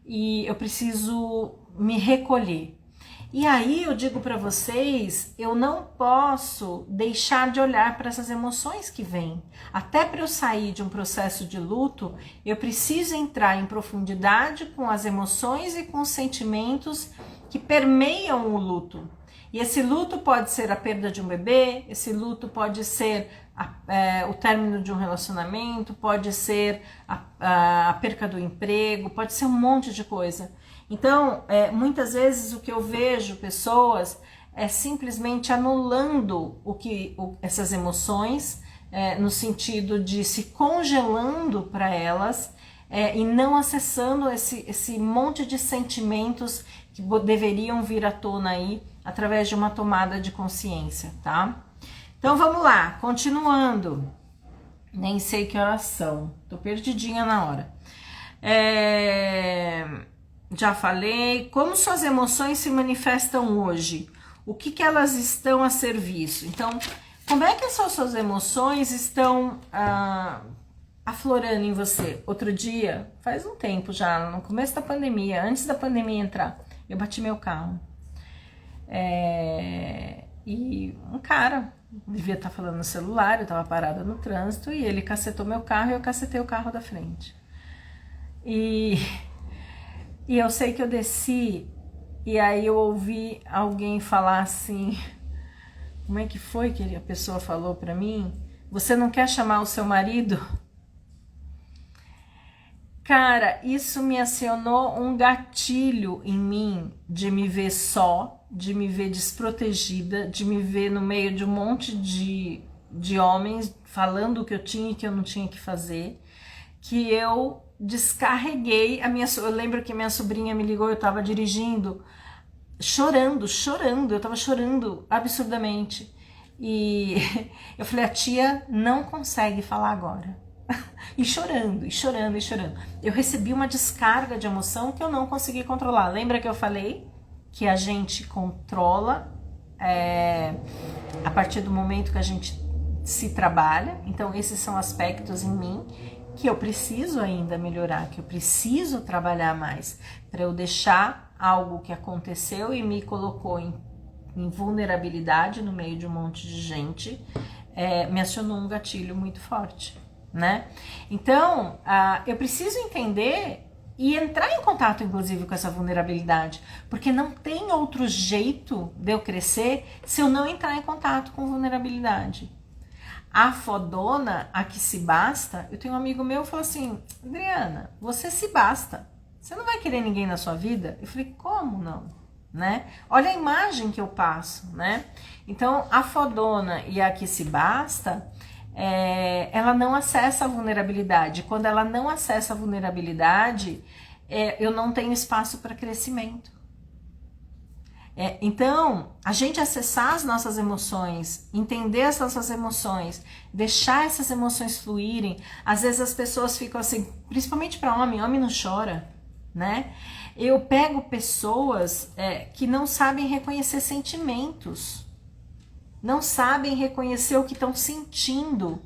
e eu preciso me recolher. E aí eu digo para vocês, eu não posso deixar de olhar para essas emoções que vêm. Até para eu sair de um processo de luto, eu preciso entrar em profundidade com as emoções e com os sentimentos que permeiam o luto. E esse luto pode ser a perda de um bebê, esse luto pode ser o término de um relacionamento, pode ser a perca do emprego, pode ser um monte de coisa. Então, muitas vezes o que eu vejo pessoas simplesmente anulando essas emoções, no sentido de se congelando para elas e não acessando esse monte de sentimentos que deveriam vir à tona aí através de uma tomada de consciência, tá? Então vamos lá, continuando. Nem sei que horas são, tô perdidinha na hora. Já falei, como suas emoções se manifestam hoje? O que elas estão a serviço? Então, como é que as suas emoções estão aflorando em você? Outro dia, faz um tempo já, no começo da pandemia, antes da pandemia entrar, eu bati meu carro. E um cara devia estar falando no celular, eu estava parada no trânsito e ele cacetou meu carro e eu cacetei o carro da frente. E eu sei que eu desci e aí eu ouvi alguém falar assim, como é que foi que a pessoa falou pra mim? Você não quer chamar o seu marido? Cara, isso me acionou um gatilho em mim de me ver só, de me ver desprotegida, de me ver no meio de um monte de homens falando o que eu tinha e que eu não tinha que fazer, que eu descarreguei eu lembro que minha sobrinha me ligou, eu tava dirigindo, chorando, eu tava chorando absurdamente, e eu falei, a tia não consegue falar agora, e chorando. Eu recebi uma descarga de emoção que eu não consegui controlar. Lembra que eu falei que a gente controla a partir do momento que a gente se trabalha? Então esses são aspectos em mim que eu preciso ainda melhorar, que eu preciso trabalhar mais para eu deixar algo que aconteceu e me colocou em vulnerabilidade no meio de um monte de gente, me acionou um gatilho muito forte, né? Então, eu preciso entender e entrar em contato, inclusive, com essa vulnerabilidade, porque não tem outro jeito de eu crescer se eu não entrar em contato com vulnerabilidade. A fodona, a que se basta, eu tenho um amigo meu que falou assim, Adriana, você se basta, você não vai querer ninguém na sua vida? Eu falei, como não? Né? Olha a imagem que eu passo, né? Então, a fodona e a que se basta, ela não acessa a vulnerabilidade. Quando ela não acessa a vulnerabilidade, eu não tenho espaço para crescimento. Então, a gente acessar as nossas emoções, entender as nossas emoções, deixar essas emoções fluírem. Às vezes as pessoas ficam assim, principalmente para homem não chora, né? Eu pego pessoas que não sabem reconhecer sentimentos, não sabem reconhecer o que estão sentindo,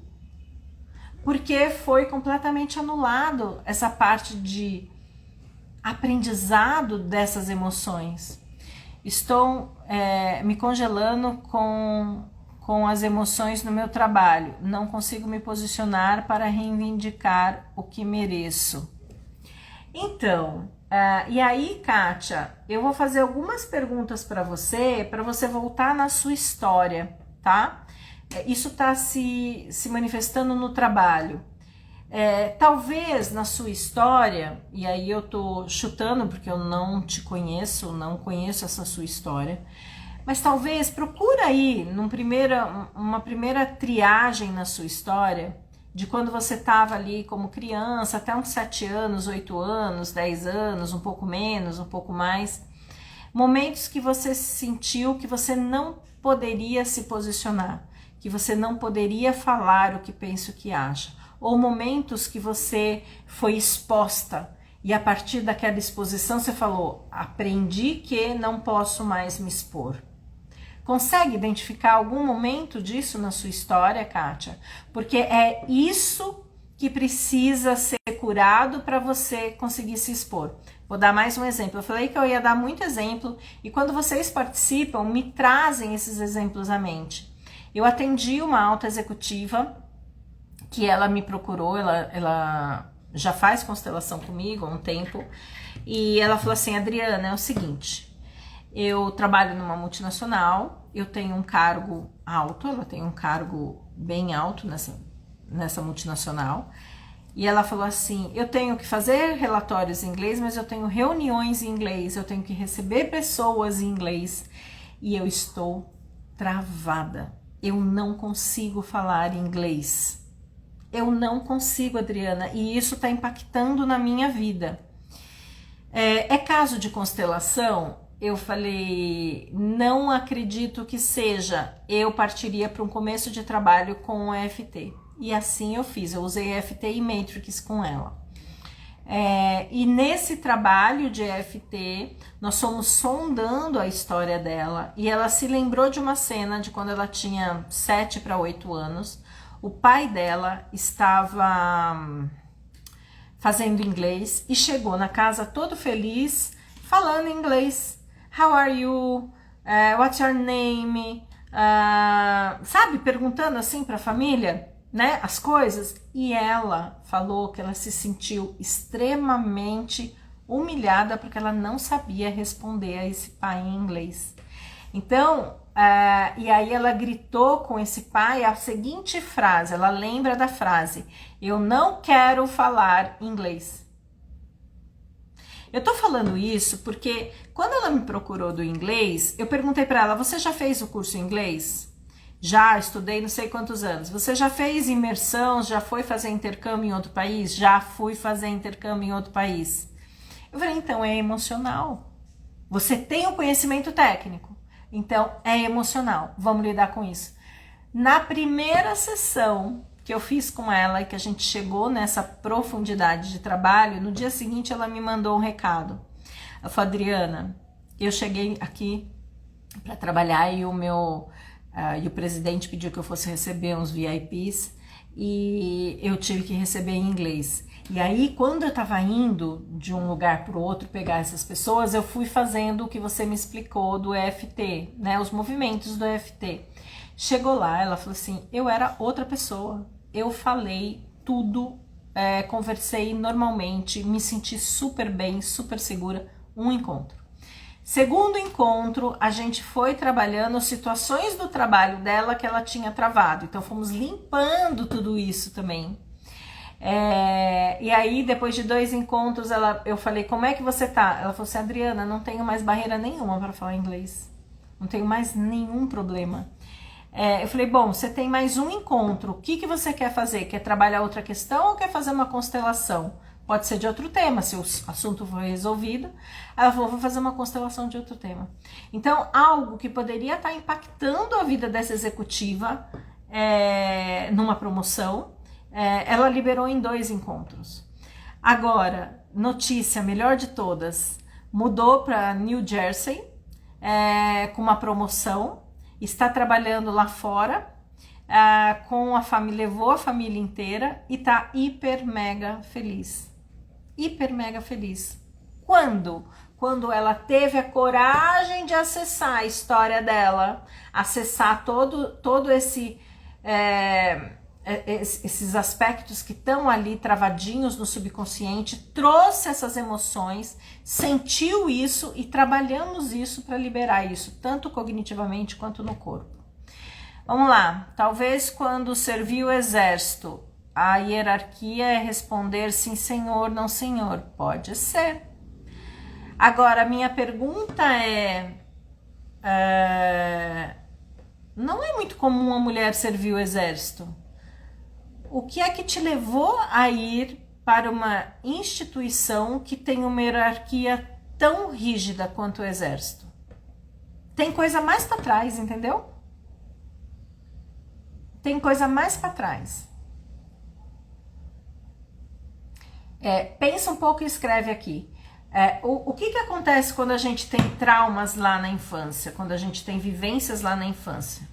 porque foi completamente anulado essa parte de aprendizado dessas emoções. Estou me congelando com as emoções no meu trabalho. Não consigo me posicionar para reivindicar o que mereço. Então, e aí, Kátia, eu vou fazer algumas perguntas para você voltar na sua história, tá? Isso está se manifestando no trabalho. Talvez na sua história, e aí eu tô chutando porque eu não te conheço, não conheço essa sua história, mas talvez procura aí uma primeira triagem na sua história, de quando você estava ali como criança, até uns 7 anos, 8 anos, 10 anos, um pouco menos, um pouco mais, momentos que você sentiu que você não poderia se posicionar, que você não poderia falar o que pensa, o que acha. Ou momentos que você foi exposta e a partir daquela exposição você falou, aprendi que não posso mais me expor. Consegue identificar algum momento disso na sua história, Kátia? Porque é isso que precisa ser curado para você conseguir se expor. Vou dar mais um exemplo. Eu falei que eu ia dar muito exemplo e quando vocês participam, me trazem esses exemplos à mente. Eu atendi uma alta executiva que ela me procurou, ela já faz constelação comigo há um tempo, e ela falou assim, Adriana, é o seguinte, eu trabalho numa multinacional, eu tenho um cargo alto, ela tem um cargo bem alto nessa multinacional, e ela falou assim, eu tenho que fazer relatórios em inglês, mas eu tenho reuniões em inglês, eu tenho que receber pessoas em inglês, e eu estou travada, eu não consigo falar inglês. Eu não consigo, Adriana, e isso está impactando na minha vida. É caso de constelação? Eu falei, não acredito que seja. Eu partiria para um começo de trabalho com o EFT. E assim eu fiz, eu usei EFT e Matrix com ela. E nesse trabalho de EFT, nós fomos sondando a história dela e ela se lembrou de uma cena de quando ela tinha 7 para 8 anos. O pai dela estava fazendo inglês e chegou na casa todo feliz, falando inglês. How are you? What's your name? Sabe, perguntando assim para a família, né, as coisas. E ela falou que ela se sentiu extremamente humilhada porque ela não sabia responder a esse pai em inglês. Então, e aí ela gritou com esse pai a seguinte frase, ela lembra da frase, eu não quero falar inglês. Eu tô falando isso porque quando ela me procurou do inglês, eu perguntei para ela, você já fez o curso em inglês? Já, estudei não sei quantos anos. Você já fez imersão, já foi fazer intercâmbio em outro país? Já fui fazer intercâmbio em outro país. Eu falei, então é emocional. Você tem o conhecimento técnico. Então, é emocional, vamos lidar com isso. Na primeira sessão que eu fiz com ela e que a gente chegou nessa profundidade de trabalho, no dia seguinte ela me mandou um recado. Ela falou, Adriana, eu cheguei aqui para trabalhar e o presidente pediu que eu fosse receber uns VIPs e eu tive que receber em inglês. E aí, quando eu estava indo de um lugar para o outro pegar essas pessoas, eu fui fazendo o que você me explicou do EFT, né? Os movimentos do EFT. Chegou lá, ela falou assim, eu era outra pessoa. Eu falei tudo, conversei normalmente, me senti super bem, super segura. Um encontro. Segundo encontro, a gente foi trabalhando situações do trabalho dela que ela tinha travado. Então, fomos limpando tudo isso também. E aí, depois de 2 encontros, eu falei, como é que você tá? Ela falou assim, Adriana, não tenho mais barreira nenhuma para falar inglês. Não tenho mais nenhum problema. Eu falei, bom, você tem mais um encontro. O que você quer fazer? Quer trabalhar outra questão ou quer fazer uma constelação? Pode ser de outro tema, se o assunto for resolvido. Ela falou, vou fazer uma constelação de outro tema. Então, algo que poderia estar impactando a vida dessa executiva numa promoção, ela liberou em 2 encontros. Agora, notícia melhor de todas, mudou para New Jersey com uma promoção, está trabalhando lá fora com a família, levou a família inteira e está hiper mega feliz. Hiper mega feliz. Quando? Quando ela teve a coragem de acessar a história dela, acessar todo esses aspectos que estão ali travadinhos no subconsciente, trouxe essas emoções, sentiu isso e trabalhamos isso para liberar isso, tanto cognitivamente quanto no corpo. Vamos lá, talvez quando serviu o exército, a hierarquia é responder sim senhor, não senhor. Pode ser. Agora, a minha pergunta não é muito comum uma mulher servir o exército. O que é que te levou a ir para uma instituição que tem uma hierarquia tão rígida quanto o exército? Tem coisa mais para trás, entendeu? Tem coisa mais para trás. Pensa um pouco e escreve aqui. O que acontece quando a gente tem traumas lá na infância, quando a gente tem vivências lá na infância?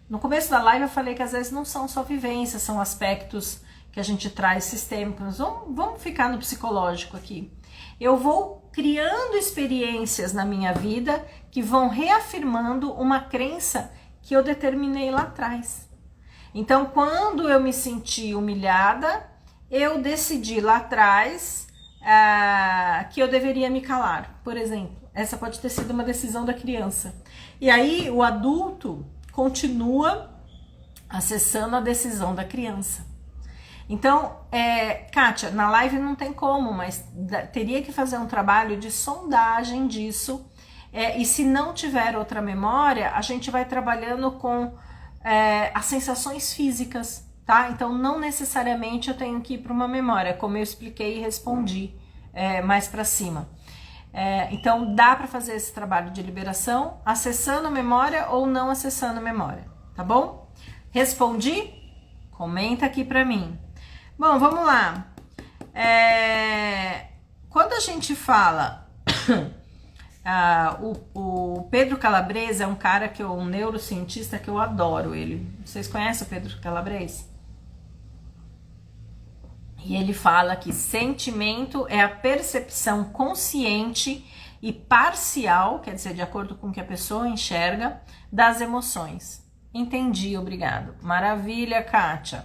No começo da live eu falei que às vezes não são só vivências, são aspectos que a gente traz sistêmicos. Vamos ficar no psicológico aqui. Eu vou criando experiências na minha vida que vão reafirmando uma crença que eu determinei lá atrás. Então, quando eu me senti humilhada, eu decidi lá atrás que eu deveria me calar, por exemplo. Essa pode ter sido uma decisão da criança. E aí o adulto continua acessando a decisão da criança. Então, Kátia, na live não tem como, mas teria que fazer um trabalho de sondagem disso. E se não tiver outra memória, a gente vai trabalhando com as sensações físicas. Tá? Então, não necessariamente eu tenho que ir para uma memória, como eu expliquei e respondi mais para cima. Então, dá para fazer esse trabalho de liberação acessando a memória ou não acessando a memória, tá bom? Respondi? Comenta aqui para mim. Bom, vamos lá. Quando a gente fala... o Pedro Calabrese é um cara um neurocientista que eu adoro ele. Vocês conhecem o Pedro Calabrese? E ele fala que sentimento é a percepção consciente e parcial, quer dizer, de acordo com o que a pessoa enxerga, das emoções. Entendi, obrigado. Maravilha, Kátia.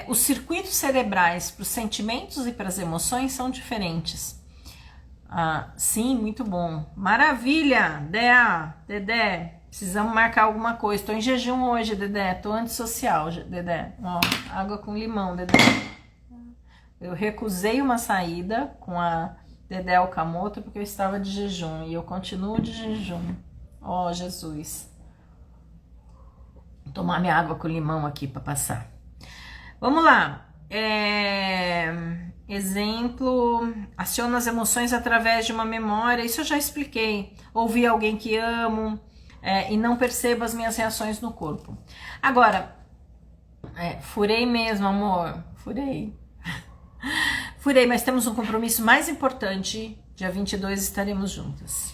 Os circuitos cerebrais para os sentimentos e para as emoções são diferentes. Sim, muito bom. Maravilha, Dedé. Precisamos marcar alguma coisa. Estou em jejum hoje, Dedé. Estou antissocial, Dedé. Ó, água com limão, Dedé. Eu recusei uma saída com a Dedé Okamoto porque eu estava de jejum. E eu continuo de jejum. Ó, Jesus. Vou tomar minha água com limão aqui para passar. Vamos lá. Exemplo, aciona as emoções através de uma memória. Isso eu já expliquei. Ouvir alguém que amo e não percebo as minhas reações no corpo. Agora, furei mesmo, amor. Furei. Furei, mas temos um compromisso mais importante. Dia 22 estaremos juntas.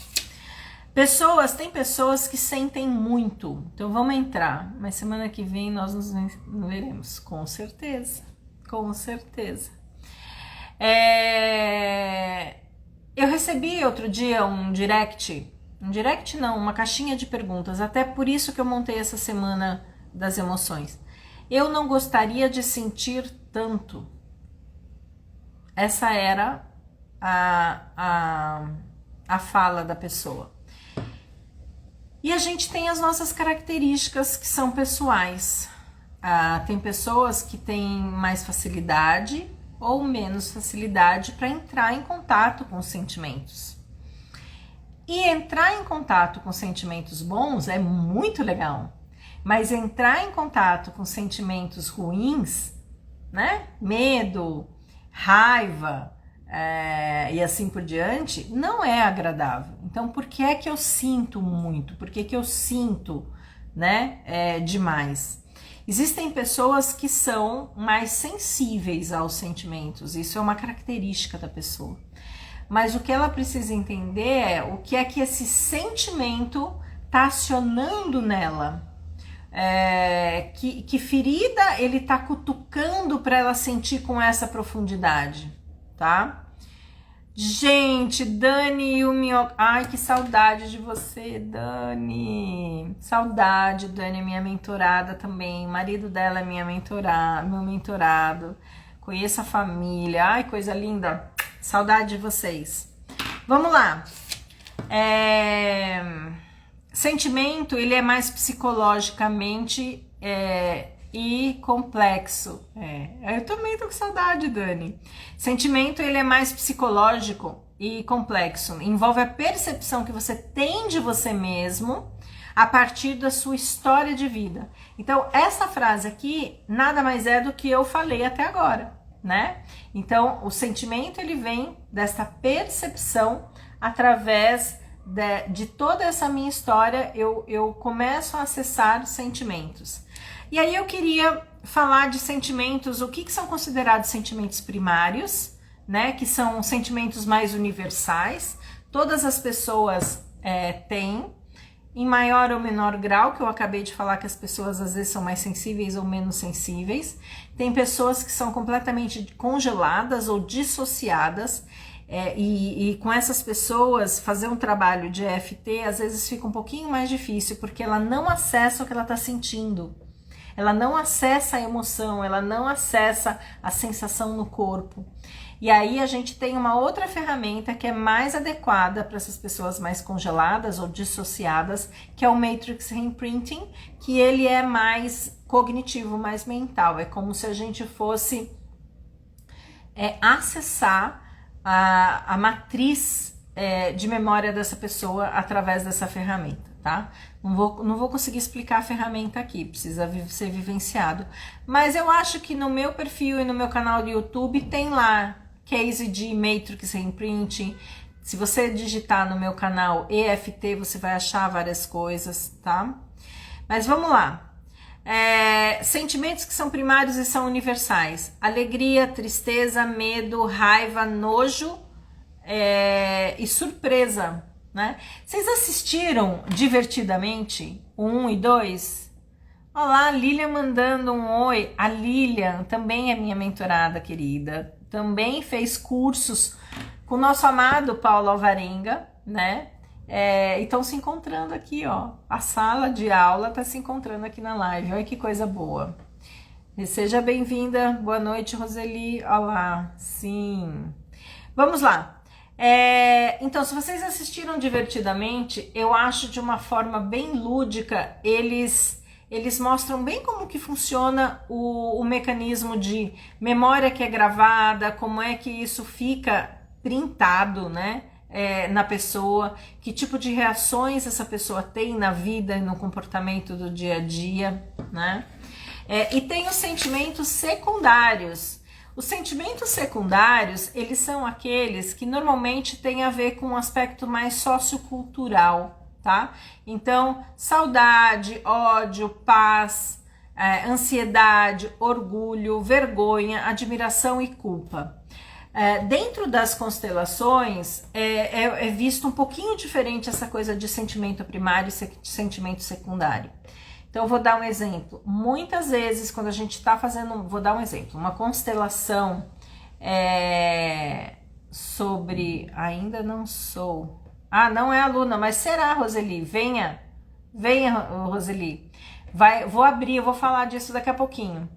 Tem pessoas que sentem muito, então vamos entrar, mas semana que vem nós nos veremos, com certeza, com certeza. Eu recebi outro dia um direct não, uma caixinha de perguntas, até por isso que eu montei essa semana das emoções. Eu não gostaria de sentir tanto. Essa era a fala da pessoa. E a gente tem as nossas características que são pessoais. Tem pessoas que têm mais facilidade ou menos facilidade para entrar em contato com os sentimentos. E entrar em contato com sentimentos bons é muito legal, mas entrar em contato com sentimentos ruins, né? Medo, raiva e assim por diante, não é agradável. Então, por que é que eu sinto muito? Por que eu sinto, né, demais? Existem pessoas que são mais sensíveis aos sentimentos, isso é uma característica da pessoa. Mas o que ela precisa entender é o que é que esse sentimento está acionando nela. Que ferida ele está cutucando para ela sentir com essa profundidade, tá? Gente, Dani e o Minhoca. Ai, que saudade de você, Dani. Saudade, Dani, minha mentorada também. O marido dela é meu mentorado. Conheço a família. Ai, coisa linda. Saudade de vocês. Vamos lá. Sentimento, ele é mais psicologicamente e complexo. Eu também tô com saudade, Dani. Sentimento, ele é mais psicológico e complexo. Envolve a percepção que você tem de você mesmo a partir da sua história de vida. Então, essa frase aqui nada mais é do que eu falei até agora, né? Então, o sentimento, ele vem dessa percepção através de toda essa minha história, eu começo a acessar sentimentos. E aí eu queria falar de sentimentos, o que são considerados sentimentos primários, né? Que são sentimentos mais universais. Todas as pessoas têm, em maior ou menor grau, que eu acabei de falar que as pessoas às vezes são mais sensíveis ou menos sensíveis. Tem pessoas que são completamente congeladas ou dissociadas, e com essas pessoas fazer um trabalho de EFT às vezes fica um pouquinho mais difícil, porque ela não acessa o que ela está sentindo. Ela não acessa a emoção, ela não acessa a sensação no corpo. E aí a gente tem uma outra ferramenta que é mais adequada para essas pessoas mais congeladas ou dissociadas, que é o Matrix Reimprinting, que ele é mais cognitivo, mais mental. É como se a gente fosse acessar a matriz de memória dessa pessoa através dessa ferramenta. Tá? Não vou conseguir explicar a ferramenta aqui, precisa ser vivenciado. Mas eu acho que no meu perfil e no meu canal do YouTube tem lá Case de Matrix Reimprinting. Se você digitar no meu canal EFT, você vai achar várias coisas, tá? Mas vamos lá. Sentimentos que são primários e são universais: alegria, tristeza, medo, raiva, nojo e surpresa. Né? Vocês assistiram Divertidamente 1 e 2? Olá, Lilian mandando um oi. A Lilian também é minha mentorada querida, também fez cursos com o nosso amado Paulo Alvarenga, né? E estão se encontrando aqui, ó. A sala de aula está se encontrando aqui na live. Olha que coisa boa. Seja bem-vinda. Boa noite, Roseli. Olá. Sim. Vamos lá. Então, se vocês assistiram Divertidamente, eu acho de uma forma bem lúdica, eles mostram bem como que funciona o mecanismo de memória que é gravada, como é que isso fica printado, né, na pessoa, que tipo de reações essa pessoa tem na vida e no comportamento do dia a dia, né? E tem os sentimentos secundários. Os sentimentos secundários, eles são aqueles que normalmente têm a ver com um aspecto mais sociocultural, tá? Então, saudade, ódio, paz, ansiedade, orgulho, vergonha, admiração e culpa. Dentro das constelações é visto um pouquinho diferente essa coisa de sentimento primário e sentimento secundário. Então eu vou dar um exemplo. Muitas vezes quando a gente está fazendo, vou dar um exemplo, uma constelação sobre, ainda não sou, não é aluna, mas será, Roseli? Venha, Roseli. Vou abrir, eu vou falar disso daqui a pouquinho.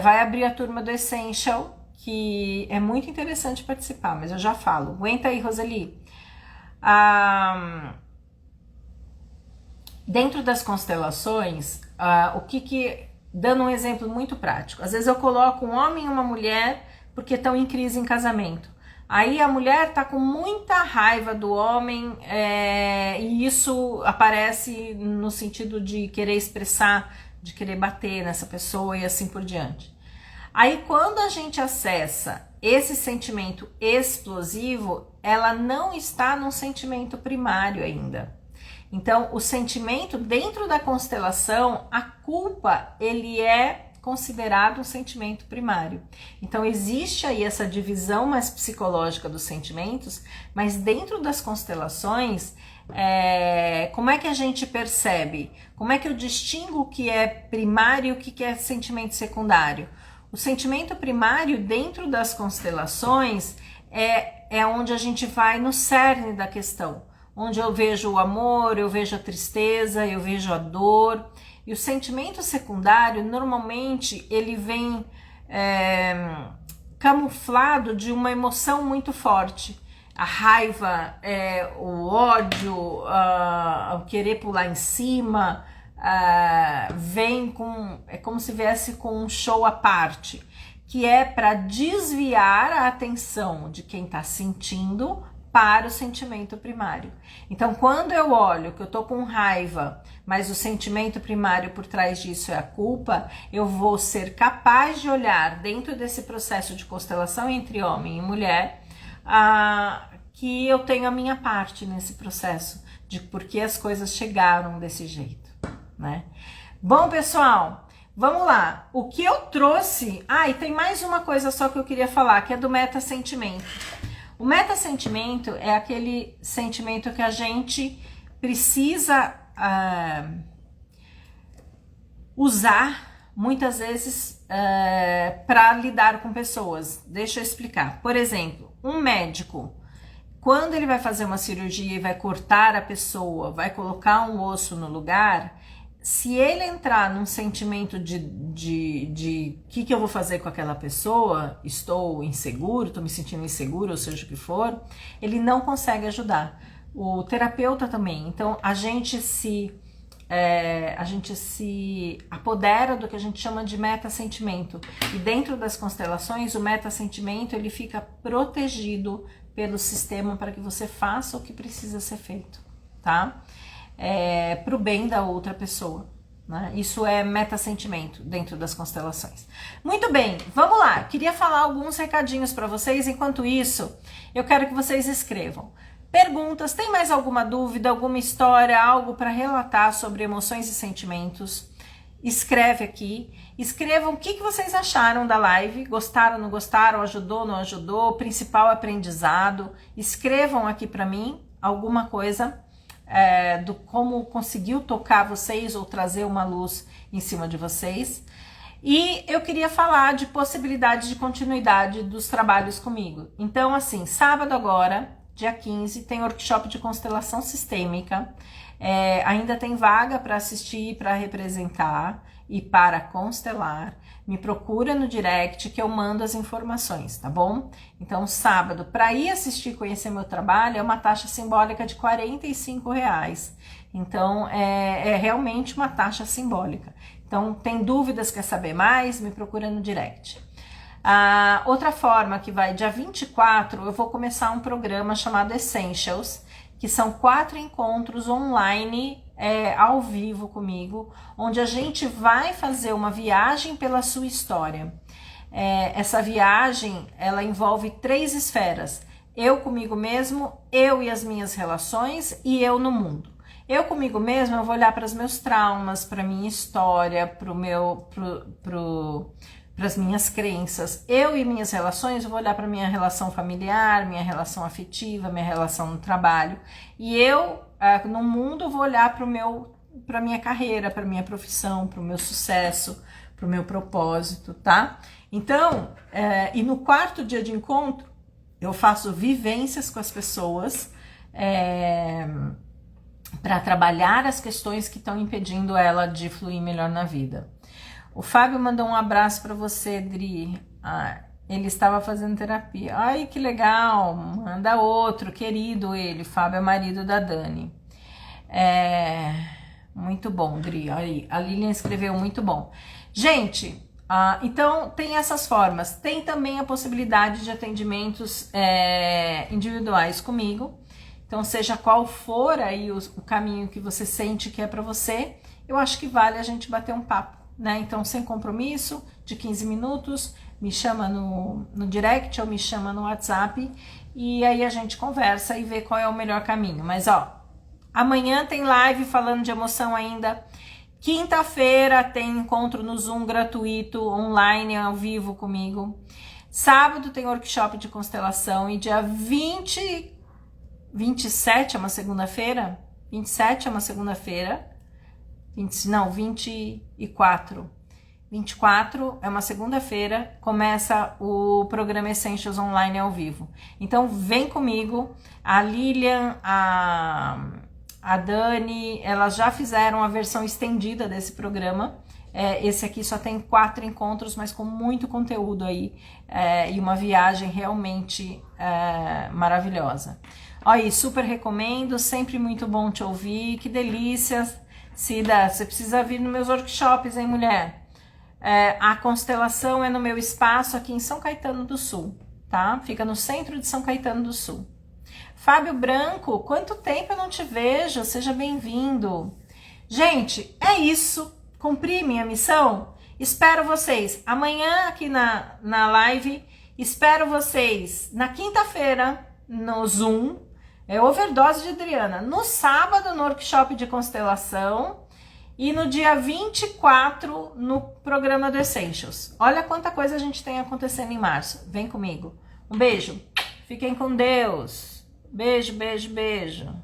Vai abrir a turma do Essential, que é muito interessante participar, mas eu já falo. Aguenta aí, Roseli. Dentro das constelações, dando um exemplo muito prático, às vezes eu coloco um homem e uma mulher porque estão em crise em casamento. Aí a mulher tá com muita raiva do homem e isso aparece no sentido de querer expressar, de querer bater nessa pessoa e assim por diante. Aí quando a gente acessa esse sentimento explosivo, ela não está num sentimento primário ainda. Então o sentimento dentro da constelação, a culpa, ele é considerado um sentimento primário. Então existe aí essa divisão mais psicológica dos sentimentos, mas dentro das constelações, como é que a gente percebe? Como é que eu distingo o que é primário e o que é sentimento secundário? O sentimento primário dentro das constelações é onde a gente vai no cerne da questão, onde eu vejo o amor, eu vejo a tristeza, eu vejo a dor. E o sentimento secundário, normalmente, ele vem camuflado de uma emoção muito forte. A raiva, o ódio, o querer pular em cima, vem com... É como se viesse com um show à parte, que é para desviar a atenção de quem está sentindo para o sentimento primário. Então, quando eu olho que eu tô com raiva, mas o sentimento primário por trás disso é a culpa, eu vou ser capaz de olhar dentro desse processo de constelação entre homem e mulher, que eu tenho a minha parte nesse processo, de por que as coisas chegaram desse jeito, né? Bom, pessoal, vamos lá. O que eu trouxe... e tem mais uma coisa só que eu queria falar, que é do meta-sentimento. O meta-sentimento é aquele sentimento que a gente precisa usar muitas vezes para lidar com pessoas. Deixa eu explicar. Por exemplo, um médico, quando ele vai fazer uma cirurgia e vai cortar a pessoa, vai colocar um osso no lugar, se ele entrar num sentimento de que eu vou fazer com aquela pessoa, estou inseguro, estou me sentindo inseguro, ou seja o que for, ele não consegue ajudar. O terapeuta também. Então a gente se apodera do que a gente chama de meta-sentimento. E dentro das constelações, o meta-sentimento ele fica protegido pelo sistema para que você faça o que precisa ser feito, tá? Para o bem da outra pessoa, né? Isso é meta-sentimento dentro das constelações. Muito bem, vamos lá. Queria falar alguns recadinhos para vocês. Enquanto isso, eu quero que vocês escrevam perguntas. Tem mais alguma dúvida, alguma história, algo para relatar sobre emoções e sentimentos? Escreve aqui. Escrevam o que vocês acharam da live. Gostaram, não gostaram? Ajudou, não ajudou? Principal aprendizado. Escrevam aqui para mim alguma coisa do como conseguiu tocar vocês ou trazer uma luz em cima de vocês. E eu queria falar de possibilidade de continuidade dos trabalhos comigo. Então, assim, sábado agora, dia 15, tem workshop de constelação sistêmica. Ainda tem vaga para assistir, para representar e para constelar. Me procura no direct que eu mando as informações, tá bom? Então, sábado, para ir assistir e conhecer meu trabalho, é uma taxa simbólica de R$45. Então, é realmente uma taxa simbólica. Então, tem dúvidas, quer saber mais? Me procura no direct. Outra forma que vai, dia 24, eu vou começar um programa chamado Essentials, que são 4 encontros online ao vivo comigo, onde a gente vai fazer uma viagem pela sua história. Essa viagem, ela envolve 3 esferas: eu comigo mesmo, eu e as minhas relações e eu no mundo. Eu comigo mesmo, eu vou olhar para os meus traumas, para minha história, as minhas crenças. Eu e minhas relações, eu vou olhar para minha relação familiar, minha relação afetiva, minha relação no trabalho. E eu, no mundo, vou olhar para minha carreira, para minha profissão, para o meu sucesso, para o meu propósito, tá? Então, e no quarto dia de encontro, eu faço vivências com as pessoas para trabalhar as questões que estão impedindo ela de fluir melhor na vida. O Fábio mandou um abraço para você, Dri. Ele estava fazendo terapia. Ai, que legal. Manda outro, querido ele. Fábio é marido da Dani. Muito bom, Dri. Aí, a Lilian escreveu muito bom. Gente, então tem essas formas. Tem também a possibilidade de atendimentos individuais comigo. Então, seja qual for aí o caminho que você sente que é para você, eu acho que vale a gente bater um papo. Né? Então, sem compromisso, de 15 minutos, me chama no direct ou me chama no WhatsApp e aí a gente conversa e vê qual é o melhor caminho. Mas, amanhã tem live falando de emoção ainda. Quinta-feira tem encontro no Zoom gratuito, online, ao vivo comigo. Sábado tem workshop de constelação e dia 27 é uma segunda-feira? 27 é uma segunda-feira. 24. 24 é uma segunda-feira, começa o programa Essentials Online ao vivo. Então vem comigo, a Lilian, a Dani, elas já fizeram a versão estendida desse programa. Esse aqui só tem 4 encontros, mas com muito conteúdo aí, e uma viagem realmente maravilhosa. Aí, super recomendo, sempre muito bom te ouvir, que delícia. Cida, você precisa vir nos meus workshops, hein, mulher? A constelação é no meu espaço aqui em São Caetano do Sul, tá? Fica no centro de São Caetano do Sul. Fábio Branco, quanto tempo eu não te vejo? Seja bem-vindo. Gente, é isso. Cumpri minha missão? Espero vocês amanhã aqui na live. Espero vocês na quinta-feira no Zoom. Overdose de Adriana. No sábado, no workshop de constelação. E no dia 24, no programa do Essentials. Olha quanta coisa a gente tem acontecendo em março. Vem comigo. Um beijo. Fiquem com Deus. Beijo, beijo, beijo.